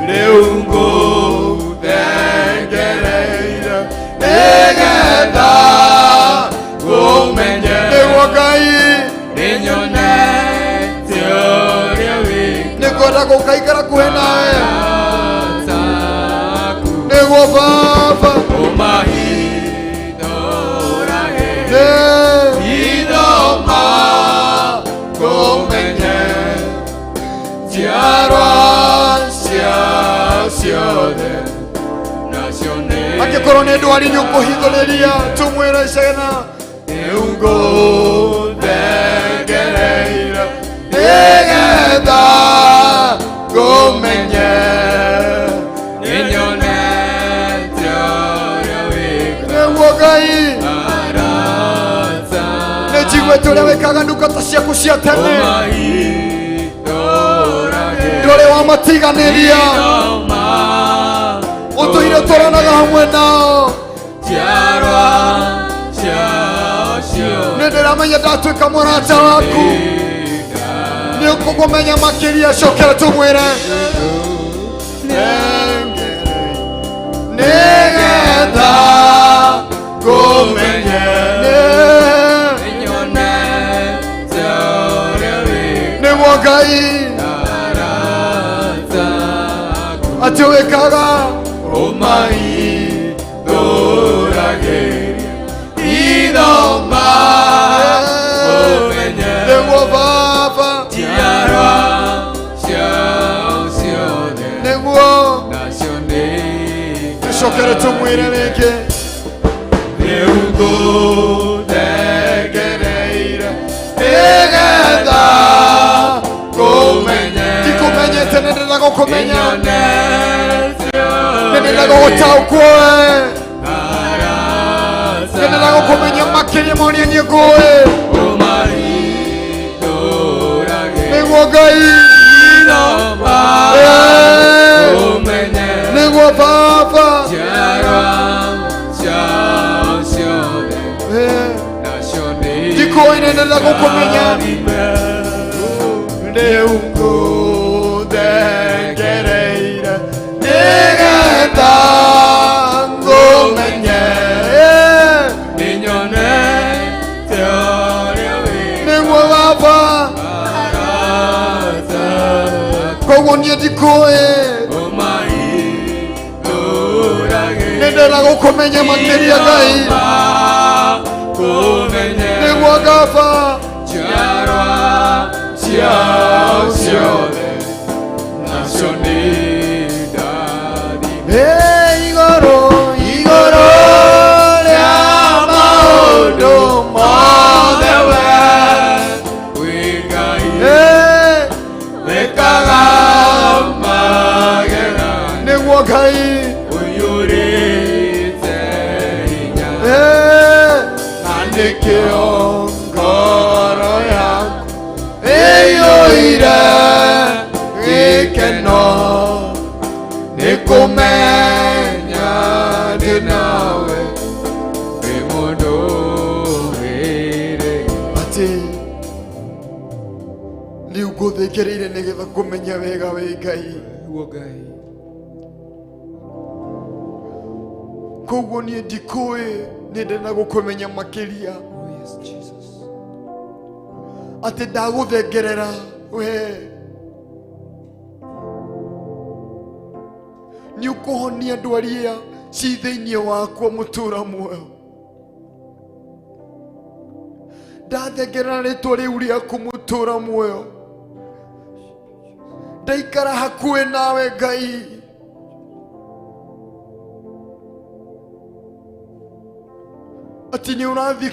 rĩu ngũthengereire nĩgetha ngũmenye nĩguo Ngai nĩnyonete ũrĩa nĩngwenda gũkaikara kuhĩ nawe wĩkataku nĩguo Baba ũmahingũrage ithoma ngũmenye njiarwa ciao ciothe nacio nĩ angĩkorwo nĩ ndwari nĩũkũhithũrĩria tumwĩre cena rĩu ngũthengereire nĩgetha ngũmenye nĩnyonete ũrĩa wĩkaga nĩguo Ngai arata nĩnjiguĩte ũrĩa wĩkaga ndungata ciaku cia tene, ũmahingũrage ndũrĩ wamatiganĩria, ithoma ũtũire tũranaga hamwe nao, njiarwa ciao ciothe nĩndĩramenya ndatuĩka mũrata waku, nĩũkũmenya makĩria, cokera tumwĩre nĩgetha kumenya Ninyone Teoria wika Nĩguo Ngai Arata atĩ wĩkaga Ũmahithũragĩria Ithoma Ũmenye Nĩguo Baba Njiarwa ciao ciothe nĩguo Nacio nĩ tũcokere tũmwĩre rĩngĩ rĩu ngũthegereire nĩgetha kũmenye ndikũmenyete nĩ ndĩrenda gũkũmenya Inyonete nĩ ndĩrenda gũgũtaũkwo arata nĩ ndĩrenda gũkũmenya makĩria ma ũrĩa niĩ ngũĩ ũmahithũragĩria nĩguo Ngai Ithoma ũmenye nĩguo Baba njiarwa ciao ciothe nacio nĩ ndikũĩ nĩ ndĩrenda gũkũmenya rĩu ngũthegereire nĩgetha ngũmenye nĩnyonete ũrĩa wĩ nĩguo Baba arata koguo niĩ ndikũĩ ũmahithũragĩria nĩ ndĩrenda gũkũmenya makĩria Ngai kũmenye nĩguo Baba njiarwa ciao ciothe nacio nĩ ndathime igũrũ rĩa maũndũ mothe we wĩ Ngai Eh, wĩkaga magegania nĩguo Ngai ũiyũrĩte hinya na nĩkĩo ngoro yaku ĩiyũire gĩkeno nĩ kũmenya ndĩ nawe wĩ mũndũ wĩrĩ atĩ rĩu ngũthĩkĩrĩire nĩgetha kũmenya wega wĩ Ngai guo Ngai koguo niĩ ndikũĩ nĩ ndĩrenda gũkũmenya makĩria yes Jesus atĩ ndagũthengerera we nĩ ũkũhonia ndwaria ci thĩinĩ wakwa mũtũra muoyo ndathengerera rĩtwa rĩu rĩaku mũtũra muoyo ndaikara hakuhĩ nawe Ngai atĩ nĩ ũrathiĩ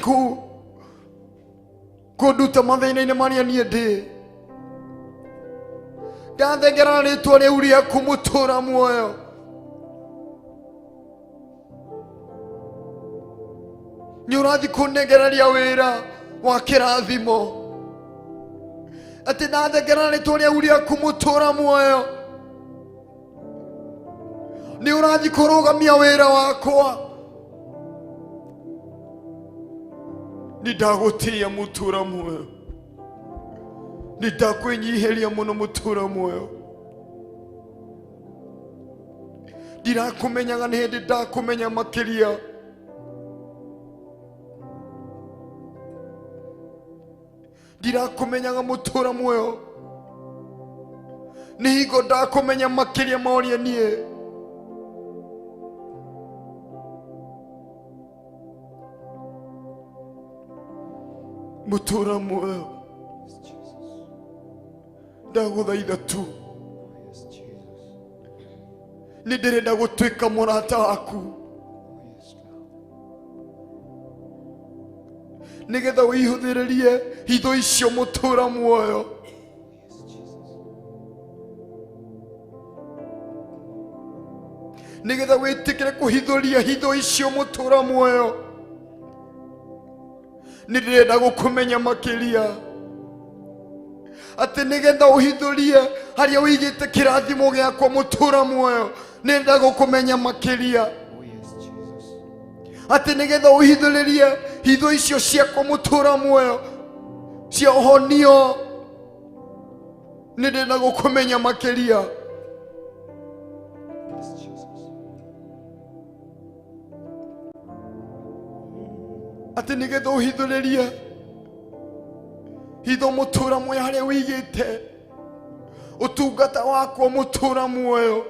kũnduta mathĩna-inĩ marĩa niĩ ndĩ ndathengerera rĩtwa rĩu rĩaku mũtũra muoyo nĩ ũrathiĩ kũnengereria wĩra wa kĩrathimo atĩ ndathengerera rĩtwa rĩu rĩaku mũtũra muoyo nĩ ũrathiĩ kũrũgamia wĩra wakwa nĩ ndagũtĩĩa mũtũra muoyo nĩ ndakwĩnyihĩria mũno mũtũra muoyo ndirakũmenyaga nĩ hĩndĩ ndakũmenya makĩria ndirakũmenyaga mũtũra muoyo nĩ hingo ndakũmenya makĩria ma ũrĩa niĩ mũtũra muoyo ndagũthaitha tu nĩ ndĩrenda gũtuĩka mũrata waku nĩgetha wĩihũthĩrĩrie hitho icio mũtũra muoyo nĩgetha wĩtĩkĩre kũhithũria hitho icio mũtũra muoyo nĩ ndĩrenda gũkũmenya makĩria atĩ nĩgetha ũhithũrie harĩa wĩigĩte kĩrathimo gĩakwa mũtũra muoyo nĩ ndĩrenda gũkũmenya makĩria atĩ nĩgetha ũhithũrĩrie hitho icio ciakwa mũtũra muoyo cia ũhonio nĩ ndĩrenda gũkũmenya makĩria ati nigetha uhithurerie hitho mutura muoyo haria wigite utungata wako mutura muoyo.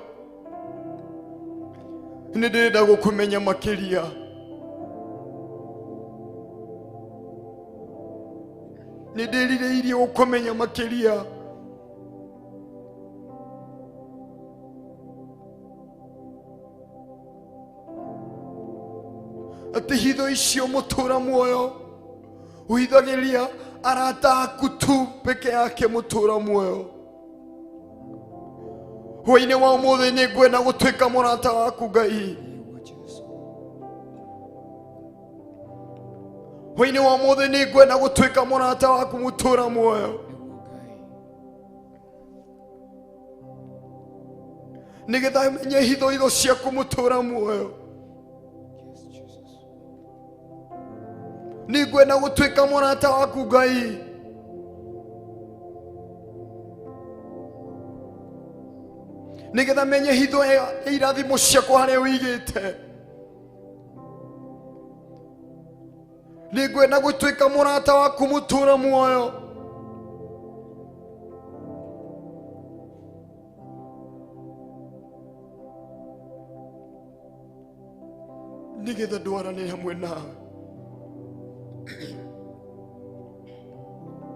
Ni ndirenda gukumenya makiria, ni ndirireirie gukumenya makiria. Ati hitho icio mutura muoyo uhithagiria arata aku tu peke yake mutura muoyo. Hwa-ini wa umuthi ni ngwenda gutuika murata waku Ngai. Hwa-ini wa umuthi ni ngwenda gutuika murata waku mutura muoyo. Nigetha menye hitho ciaku mutura muoyo. Ni ngwenda gutuika murata waku Ngai. Nigetha menye hitho irathimo ciakwa haria wigite. Ni ngwenda gutuika murata waku mutura muoyo. Nigetha ndwarane hamwe nawe.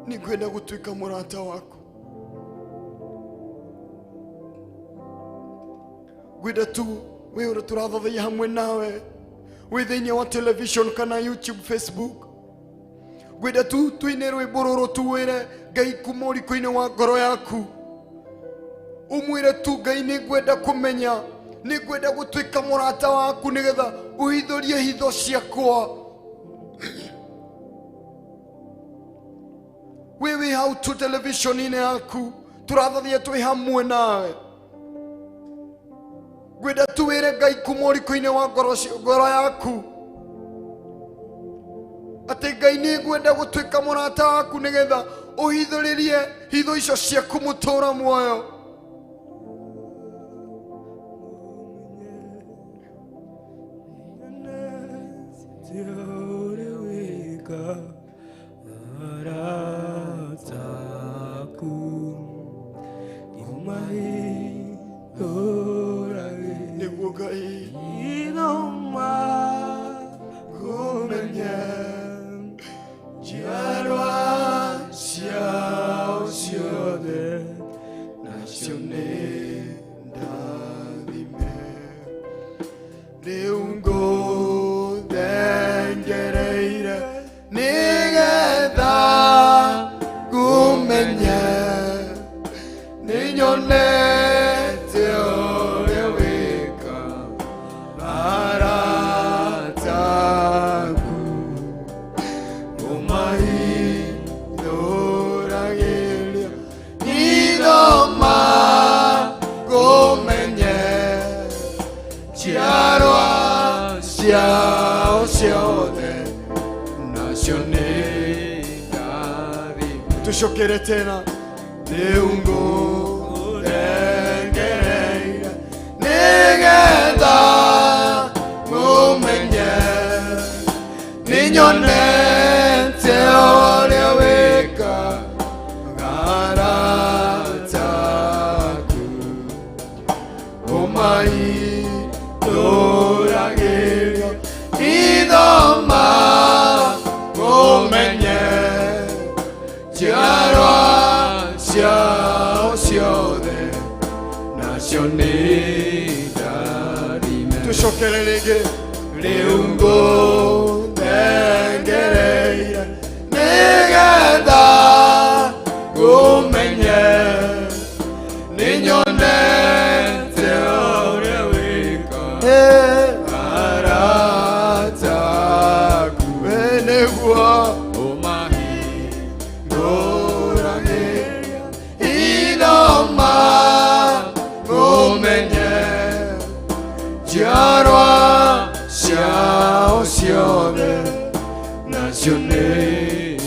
Ni ngwenda gutuika murata waku. Gwenda tu we ura turathathia hamwe nawe wi thiini wa television kana YouTube, Facebook. Gwenda tu tuine rwimbo ruru tuwire Ngai kuma uriko-ini wa ngoro yaku. Umwire tu Ngai ni ngwenda kumenya, ni ngwenda gutuika murata waku nigetha uhithurie hitho ciakwa. Wewe hau tu television-ini yaku turathathia twi hamwe nawe. Gwenda tuwire Ngai kuma uriko-ini wa ngoro yaku ati Ngai ni ngwenda gutuika murata waku nigetha uhithuririe hitho icio ciaku mutura muoyo. Tushokere tena leungo dengereira nigetha mumenye ninyonete uria wika garataku umaithuragiria ithoma mumenye Chiarwa ciao ciothe nacio nĩ ndarime. Tucokere rĩngĩ rĩungo ndengereire nĩgetha ngũmenye nĩnyonete ũrĩa wĩkaga arataku we nĩguo Chiarwa ciao ciothe nacio nĩ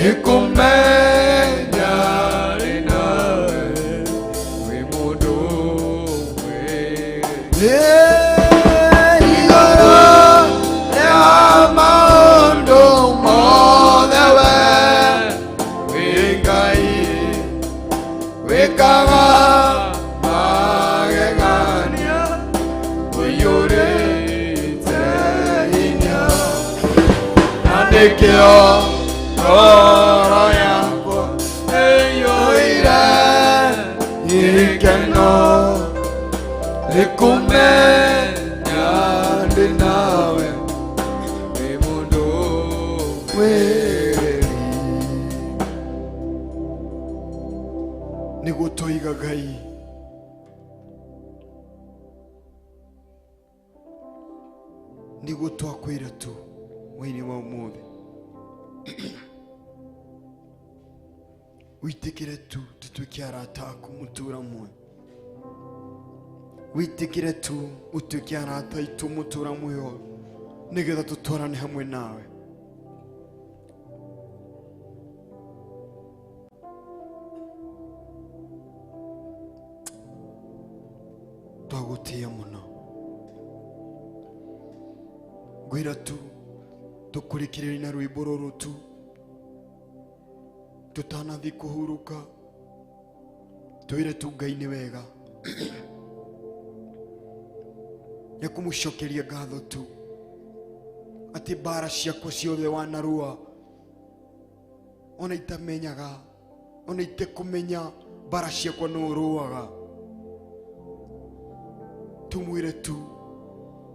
nikumenya rinawe wi mundu wiri igoro ya maundu mothe we wi Ngai wikaga magegania wiyurite hinya na nikio ngoro yakwa ĩiyũire gĩkeno nĩkũmenya ndĩ nawe wĩ mũndũ wĩrĩ nĩguo tũiga Ngai nĩguo twakwĩra tu hwa-inĩ wa ũmũthĩ wĩtĩkĩre tu tũtuĩke arata aku mũtũra mwe wĩtĩkĩre tu ũtuĩke arata aitũ mũtũra muoyo nĩgetha tũtwarane hamwe nawe twagũtĩa mũno ngwĩra tu tũkũrĩkĩrĩria na rwĩmbo rũrũ tu tutanathi kuhuruka twire tu Ngai nĩ wega ya kumucokeria ngatho tu ati bara ciakwa ciothe wanarua ona itamenyaga ona itekũmenya bara ciakwa no ũrũaga tumwire tu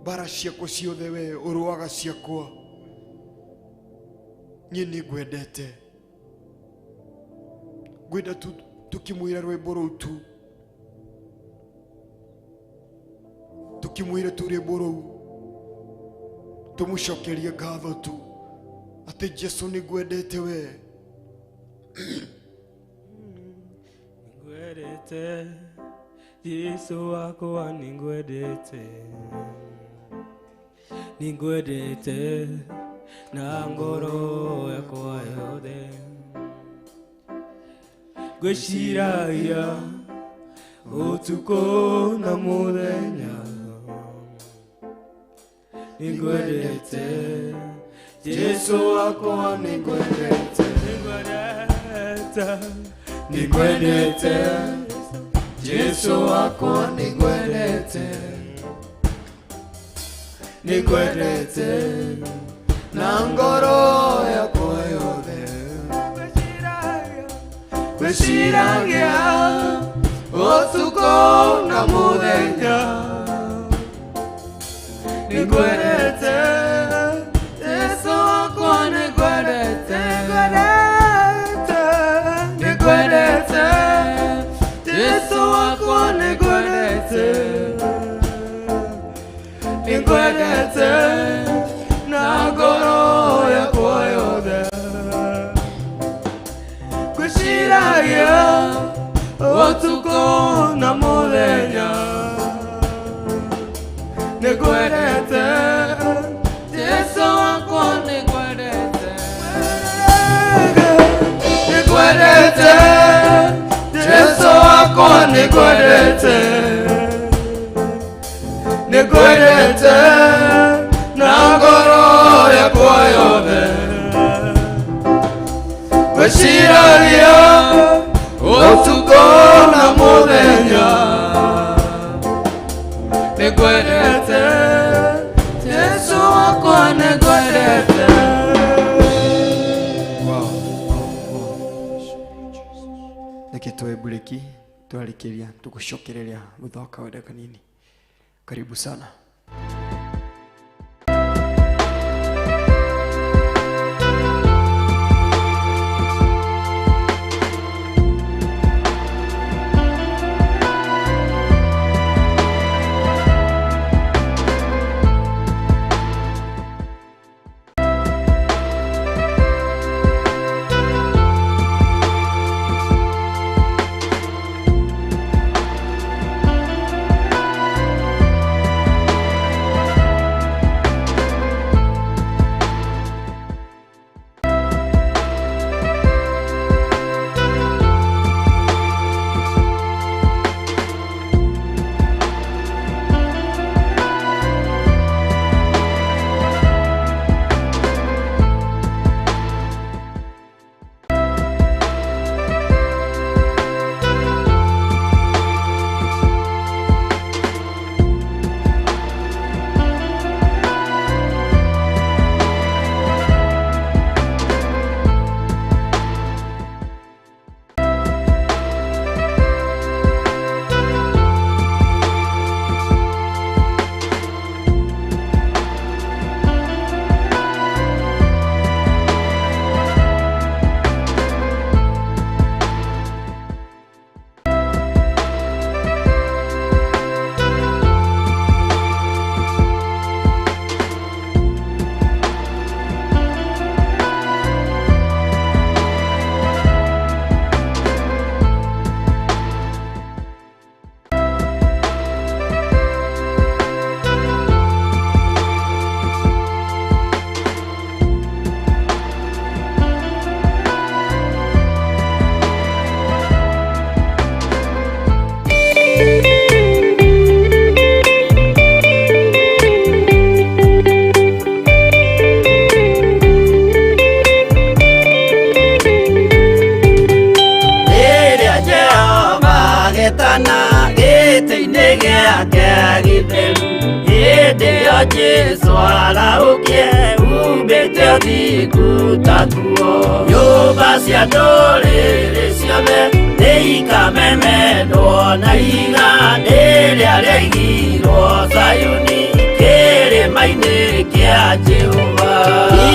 bara ciakwa ciothe we ũrũaga ciakwa niĩ nĩngwendete gwenda tu tukimwira rwĩmbo rũu tu tukimwira tu rwĩmbo rũu tumucokerie ngatho tu ati Jesu nĩngwendete we nĩngwendete Yesu wakwa nĩngwendete na ngoro yakwa yothe ngwĩciragia ũtukũ na mũthenya nĩngwendete Jesu wakwa nĩngwendete Jesu wakwa nĩngwendete na ngoro yakwa yothe ngwĩciragia ũtukũ na mũthenya nĩngwendete Jesu wakwa nĩngwendete Jesu wakwa nĩngwendete na ngoro yakwa yothe ngwĩciragia ũtukũ na mũthenya nĩngwendete Jesu wakwa nĩngwendete Jesu wakwa nĩngwendete na ngoro yakwa yothe ngwĩciragia ũtukũ na mũthenya nĩngwendete Jesu wakwa nĩngwendete. Reke toe bureki twarĩkĩria tũgũcokereria thutha wa kawaida kanini. Karibu sana. Hĩndĩ o Jesũ araũkie umbĩte ũthingu taguo. Nyũmba cia ndũrĩrĩ ciothe nĩikamemendwo na iga rĩrĩa rĩaigirwo Zayuni kĩrĩma-inĩ kĩa Jehova.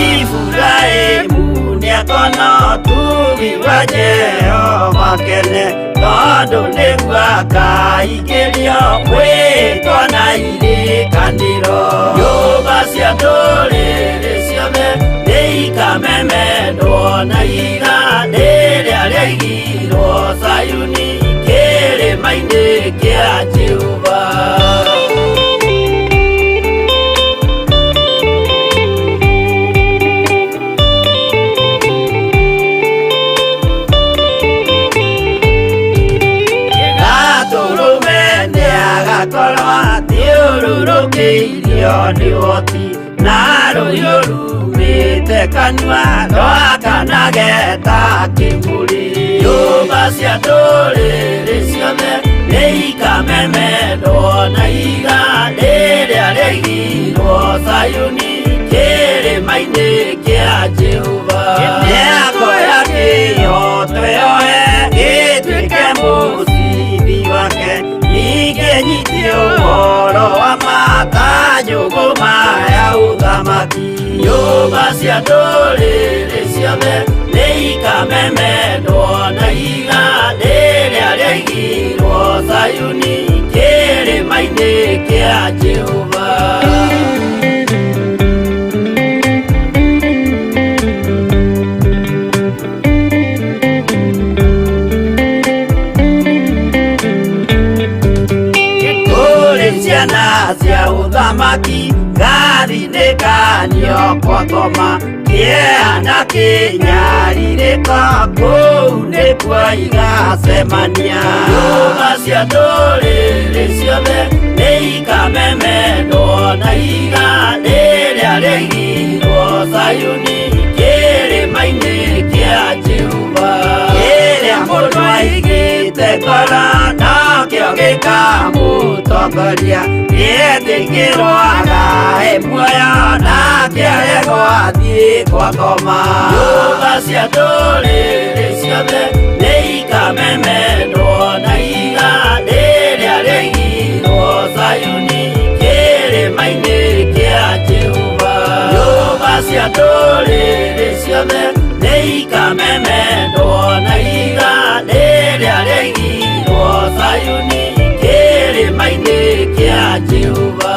Iburahĩmu nĩakona ũtugi wa Jehova kene, tondũ nĩguo akaingĩrio gwĩtwo na irĩkanĩro. Nyũmba cia ndũrĩrĩ ciothe nĩikamemendwo na iga rĩrĩa rĩaigirwo Zayuni kĩrĩma-inĩ kĩa Jehova. Agakorwo athiũrũrũkĩirio nĩ ũhoti, na rũhiũ rumĩte kanua rwakanageta kĩmũrĩ. Nyũmba cia ndũrĩrĩ ciothe nĩikamemendwo na iga rĩrĩa rĩaigirwo Zayuni kĩrĩma-inĩ kĩa Jehova. Mĩako ya kĩhooto yoe gĩtuĩke mũcibi wake, ningĩ ũhoro wa mata nyũngũma ya ũthamaki. Nyũmba cia ndũrĩrĩ ciothe nĩikamemendwo na iga rĩrĩa rĩaigirwo Zayuni kĩrĩma-inĩ kĩa Jehova. Ciana cia ũthamaki ngathinĩkanio kwa ngoma, kĩeha kĩnyarirĩko kũu nĩkuo igacemania. Nyũmba cia ndũrĩrĩ ciothe nĩikamemendwo na iga rĩrĩa rĩaigirwo Zayuni kĩrĩma-inĩ kĩa Jehova. Kĩrĩa mũndũ aigĩte ngoro nakĩo gĩkamũtongoria, gĩetĩkĩrwaga muoyo nake arego athiĩ kwa ngoma. Nyũmba cia ndũrĩrĩ ciothe nĩikamemendwo na iga rĩrĩa rĩaigirwo Zayuni kĩrĩma-inĩ kĩa Jehova. Nyũmba cia ndũrĩrĩ ciothe nĩikamemendwo na iga rĩrĩa rĩaigirwo Zayuni kĩrĩma-inĩ kĩa Jehova.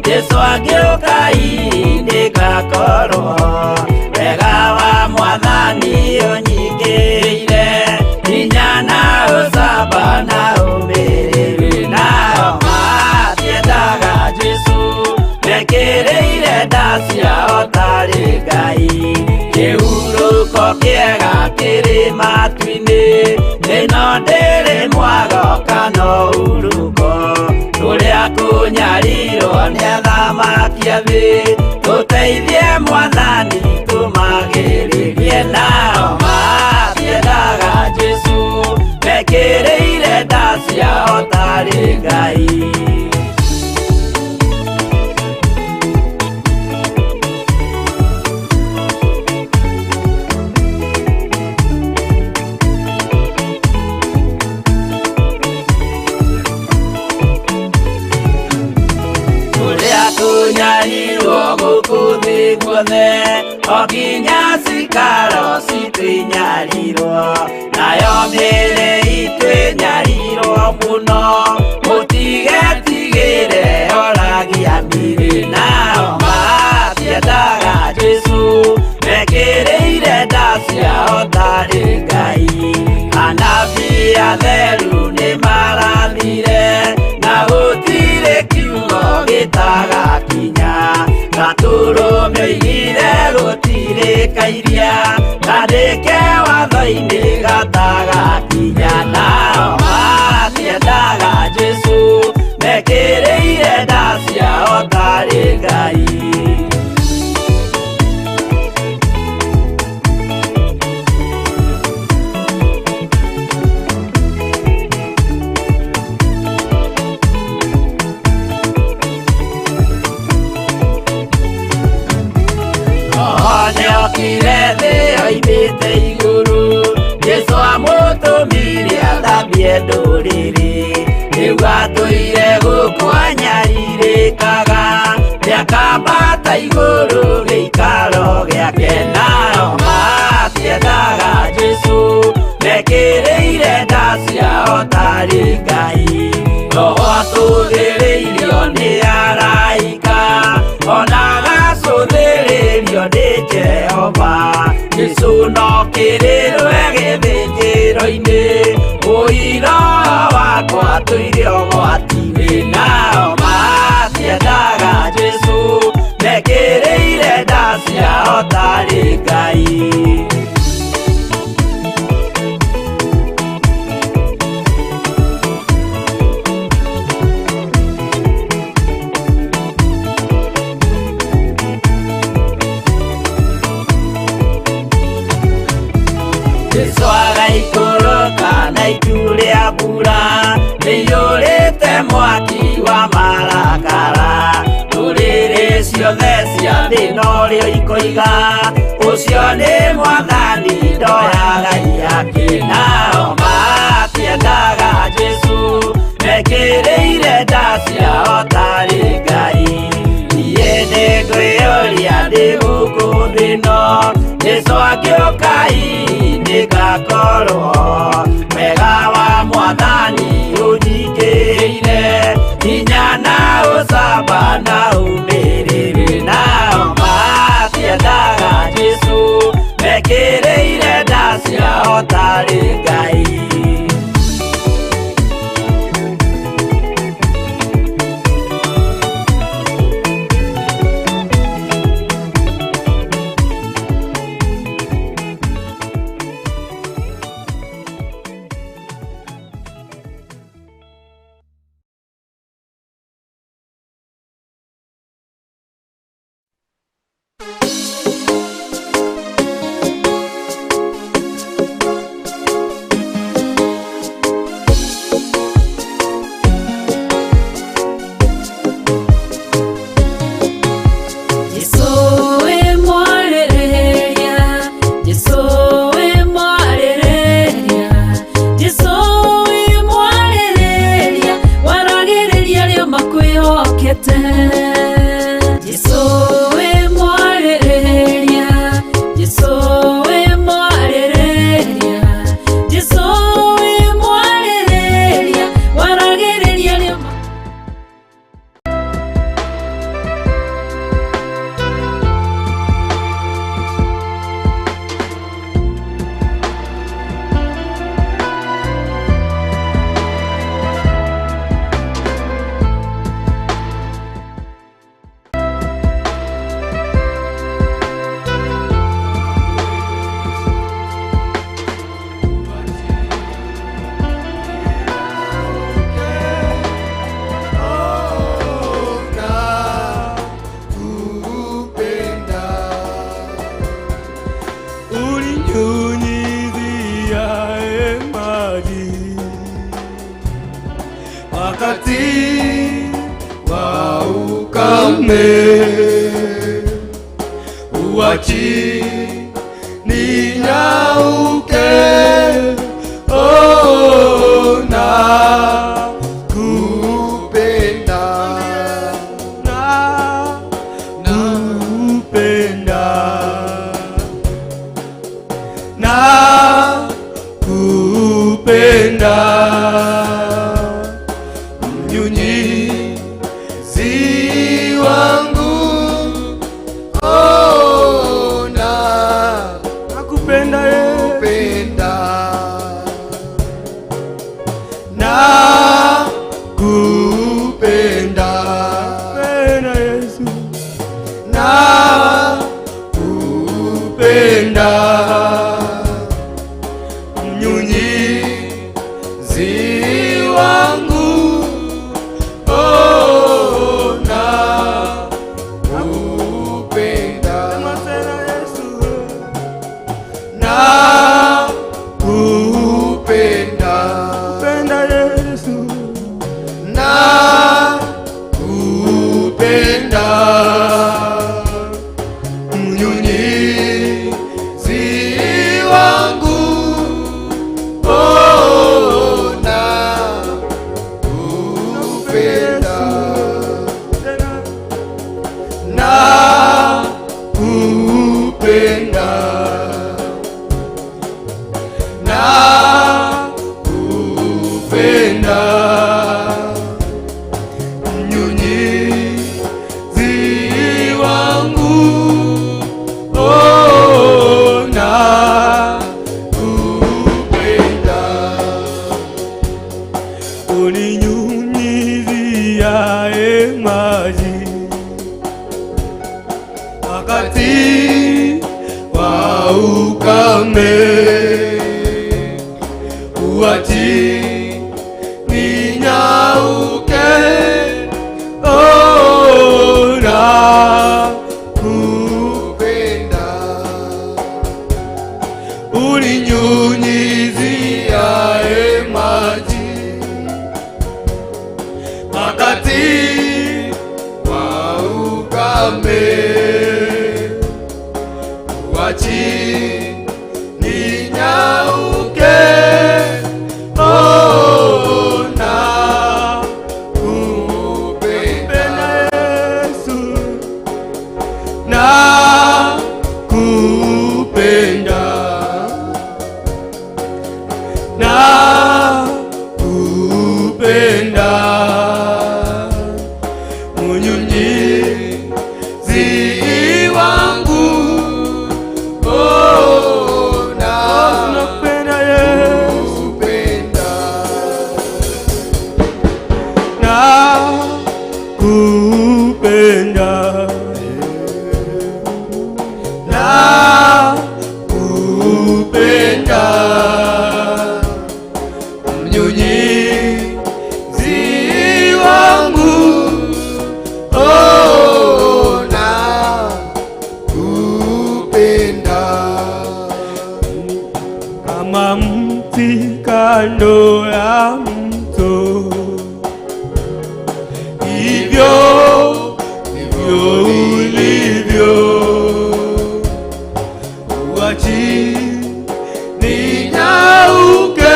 Jesũ agĩũka ihinda gakorwo wega wa Mwathani ũnyingĩire, hinya na ũcamba na ũmĩrĩru, nao matiendaga Jesũ mekĩrĩire nda ciao tarĩ Ngai. Kĩhurũko kĩega kĩrĩ matu-inĩ, ĩno ndĩrĩ mwago kana uruko, tũrĩa kũnyarirwo nĩ athamaki a thĩ, tũteithie Mwathani tũmagĩrĩrie. Nao matiendaga Jesũ mekĩrĩire nda ciao tarĩ Ngai. Tunyarirwo gũkũ thĩ guothe, o nginya cikaro citwĩnyarirwo, nayo mĩĩrĩ itwĩnyarirwo mũno. Mũtigetigĩre oragia mĩĩrĩ, nao matiendaga Jesũ mekĩrĩire nda ciao tarĩ Ngai. Anabii atheru nĩ marathire meigire gũtirĩkairia ndandĩke watho-inĩ gatagakinya nao matiendaga Jesũ mekĩrĩire nda ciao tarĩ Ngai. Nyokire thĩ oimĩte igũrũ Jesũ amũtũmire athambie ndũrĩrĩ rĩu atũire gũkũ anyarirĩkaga nĩakambata igũrũ gĩikaro gĩake nao matiendaga Jesũ mekĩrĩire nda ciao tarĩ Ngai. Roho atũthĩrĩirio nĩ araika ona agacũthĩrĩrio nĩ Jehova. Jesũ no kĩrĩrwe gĩthĩnjĩro-inĩ ũira wakwa tũire ũgwati-inĩ nao matiendaga Jesũ mekĩrĩire nda ciao tarĩ Ngai. Jesũ agaikũrũka na itu rĩa mbura rĩiyũrĩte mwaki wa marakara ndũrĩrĩ ciothe cia thĩ norĩo ikoiga ũcio nĩ Mwathani ndoya Ngai yake nao matiendaga Jesũ mekĩrĩire nda ciao tarĩ Ngai. Niĩ nĩngwĩyũria ndĩ gũkũ thĩ ĩno Jesũ agĩũka ngakorwo wega wa Mwathani ũnyingĩrĩire hinya na ũcamba na ũmĩrĩru nao matiendaga Jesũ mekĩrĩire nda ciao tarĩ Ngai. Uachi ninyauke na kupenda mnyunyizi wangu nakupenda nakupenda, mnyunyizi wangu, oh, nakupenda, nakupenda, nakupenda Yesu, nakupenda, mnyunyizi wangu, oh, nakupenda, nakupenda, nakupenda, mnyunyizi wangu, oh, nakupenda, uninyunyiziaye maji wakati wa ukame, uachi ninyauke, oh, nakupenda, uninyunyiziaye maji wakati wa ukame, uachi ninyauke, oh, nakupenda Yesu, nakupenda, nakupenda, mnyunyizi wangu, oh, nakupenda Yesu, nakupenda, nakupenda, mnyunyizi wangu, oh, nakupenda, kama mti kando ya mto, hivyo ndivyo ulivyo, uachi ninyauke,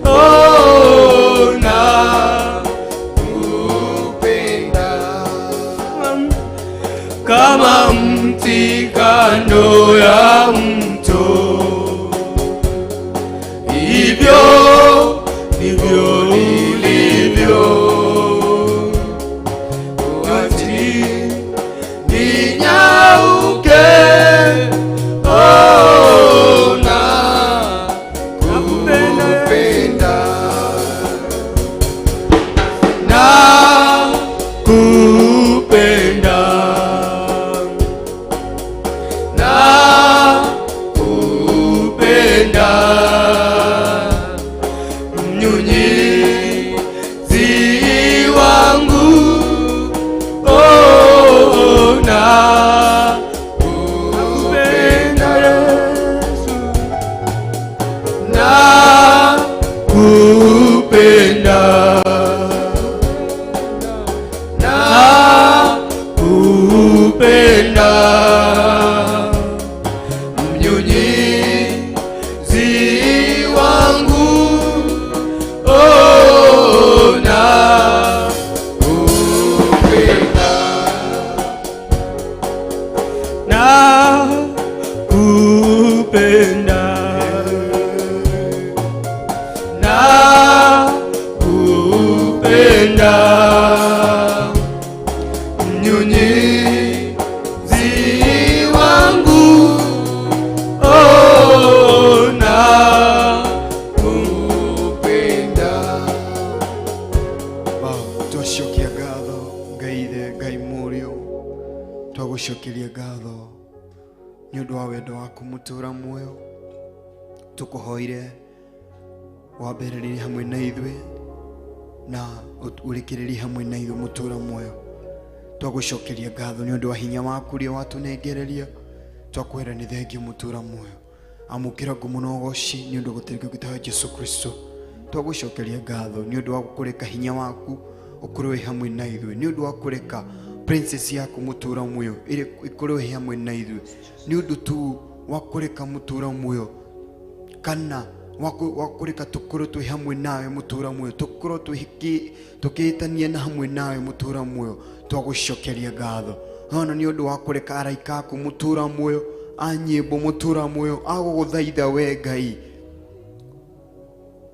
oh, nakupenda, kama mti kando ya mto, hivyo ndivyo nilivyo, uachi ninyauke, oh, nakupenda, nakupenda, nakupenda, mnyunyizi wangu, oh, nakupenda Yesu, nakupenda, nakupenda, mnyunyizi wangu, oh, nakupenda, nakupenda, nakupenda, mnyunyizi wangu, oh, nakupenda. Twashokia gatho Ngai ithe Ngai murio, twagucokeria gatho nĩ ũndũ wa wendo waku mũtũra muoyo. Tũkũhoire wambĩrĩrie hamwe na ithuĩ na ũrĩkĩrĩrie hamwe na ithuĩ mũtũra muoyo. Twagũcokeria ngatho nĩ ũndũ wa hinya waku ũrĩa watũnengereria. Twakwĩra nĩ thengiũ mũtũra muoyo. Amũkĩra ngumo na ũgooci nĩ ũndũ gũtirĩ gĩtaga Jesũ Kristo. Twagũcokeria ngatho nĩ ũndũ wa kũreka hinya waku ũkorwo wĩ hamwe na ithuĩ, nĩ ũndũ wa kũreka princess yaku mũtũra muoyo ikorwo wĩ hamwe na ithuĩ, nĩ ũndũ tu wa kũreka mũtũra muoyo kana wa kũreka tũkorwo twĩ hamwe nawe mũtũra muoyo, tũkorwo tũkĩĩtania na hamwe nawe mũtũra muoyo. Twagũcokeria ngatho ona nĩ ũndũ wa kũreka araika aku mũtũra muoyo a nyĩmbo mũtũra muoyo agũgũthaitha we Ngai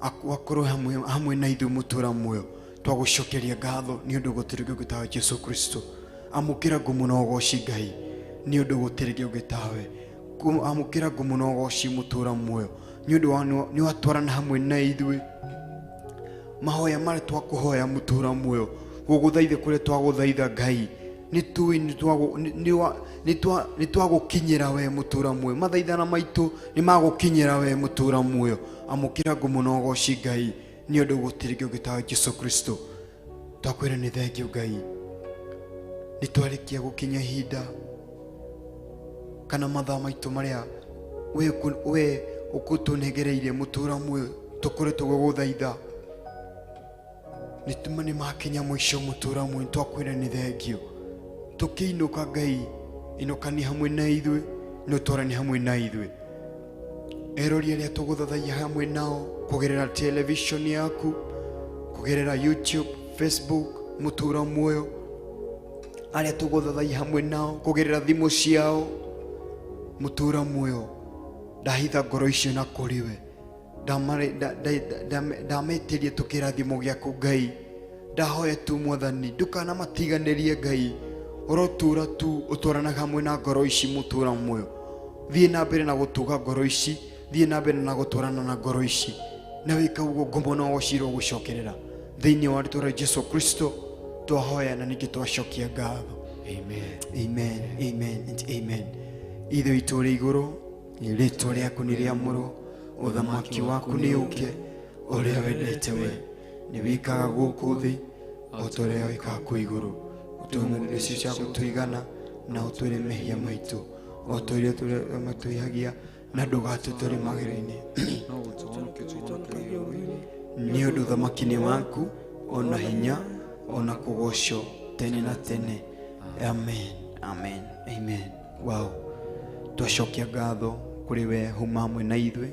akorwo hamwe na ithuĩ mũtũra muoyo. Twagũcokeria ngatho nĩ ũndũ gũtirĩ gĩtaga Jesũ Kristo. Amũkĩra ngumo na ũgooci Ngai nĩ ũndũ gũtirĩ gĩtawe. Amũkĩra ngumo na ũgooci mũtũra muoyo nĩ ũndũ nĩ watwarana hamwe na ithuĩ. Mahoya marĩa twakũhoya mũtũra muoyo, gũgũthaitha kũrĩa twagũthaitha Ngai, nĩ twagũkinyĩra we mũtũra muoyo. Mathaithana maitũ nĩ magũkinyĩra we mũtũra muoyo. Amũkĩra ngumo na ũgooci Ngai nĩ ũndũ gũtirĩ gĩtaga Jesũ Kristo. Twakwĩra nĩ thengiũ Ngai. Nĩ twarĩkia gũkinya ihinda kana mathaa maitũ marĩa we ũkũtũnengereirie mũtũra muoyo tũkoretwo gũgũthaitha nĩ makinya mũico mũtũra muoyo. Twakwĩra nĩ thengiũ. Tũkĩinũka Ngai, inũkani hamwe na ithuĩ, no twarani hamwe na ithuĩ. Erori arĩa tũgũthathaiya hamwe nao kũgerera television yaku, kũgerera YouTube, Facebook mũtũra muoyo, arĩa tũgũthathaiya hamwe nao kũgerera thimũ ciao mũtũra muoyo. Ndahitha ngoro icio na kũrĩ we. Ndametĩria tũkĩrathimo gĩaku Ngai. Ndahoya tu Mwathani ndũkanamatiganĩrie Ngai. Ũrotũra tu ũtwaranaga hamwe na ngoro ici mũtũra muoyo. Thiĩ na mbere na gũtũga ngoro ici, thiĩ na mbere na gũtwarana na ngoro ici, na wĩka ũguo ngumo na ũgooci ũgũcokerera thĩinĩ wa rĩĩtwa rĩa Jesũ Kristo twahoya na ningĩ twacokia ngatho. Amen, amen, amen and amen. Ithuĩ itũ ũrĩ igũrũ, rĩĩtwa rĩaku nĩ rĩamũrwo, ũthamaki waku nĩ ũũke, ũrĩa wendete we nĩ wĩkaga gũkũ thĩ o ta ũrĩa wĩkaga kũ igũrũ. Ũtũũmĩrĩre icio cia gũtũigana na ũtwĩre mehia maitũ o ta ũrĩa matũihagia, na ndũgatũtware magerio-inĩ, nĩ ũndũ ũthamaki nĩ waku, ona hinya ona kũgocwo tene na tene. Amen, amen, amen. Wow. Twacokia ngatho kũrĩ we huma hamwe na ithuĩ,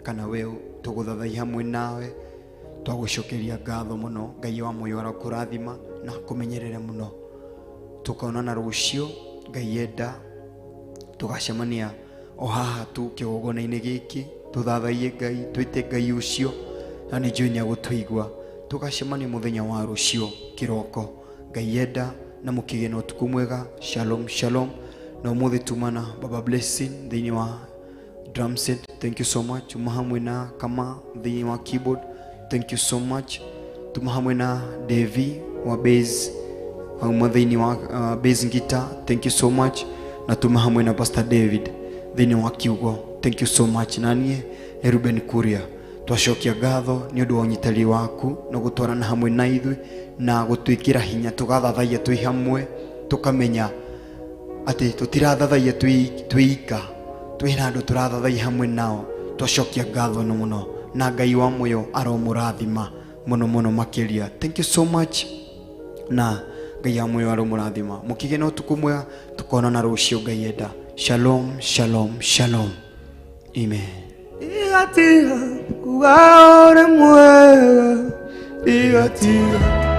kana we tũgũthathaiya hamwe nawe. Twagũcokeria ngatho mũno Ngai wa muoyo arakũrathima na kũmenyerere mũno. Tukaonana rũciũ Ngai enda, tũgacemania o haha tu kĩgongona-inĩ gĩkĩ, tũthathaiye Ngai, twĩte Ngai ũcio, na nĩ njũĩ nĩ agũtũigua. Tũgacemania mũthenya wa rũciũ kĩroko Ngai enda, na mũkĩgĩe na ũtukũ mwega. Shalom, shalom. Na ũmũthĩ tumana Baba Blessing thĩinĩ wa drum set. Thank you so much. Tuma hamwe na Kama thĩinĩ wa keyboard. Thank you so much. Tuma hamwe na Devi wa bass, hamwe thĩinĩ wa bass guitar. Thank you so much. Na tuma hamwe na Pastor David thĩinĩ wa kiugo. Thank you so much. Na niĩ nĩ Ruben Kuria. Twacokia ngatho nĩ ũndũ wa ũnyitĩrĩri waku na gũtwarana hamwe na ithuĩ na gũtwĩkĩra hinya tũgathathaiya twĩ hamwe, tũkamenya atĩ tũtirathathaiya twĩika, twĩna andũ tũrathathaiya hamwe nao. Twacokia ngatho mũno, na Ngai wa muoyo aromũrathima mũno mũno makĩria. Thank you so much. Na Ngai wa muoyo aromũrathima. Mũkĩgĩe na ũtukũ mwega, tũkonana rũciũ Ngai enda. Shalom, shalom, shalom. Amen. Igatiga kuga ore mwega, igatiga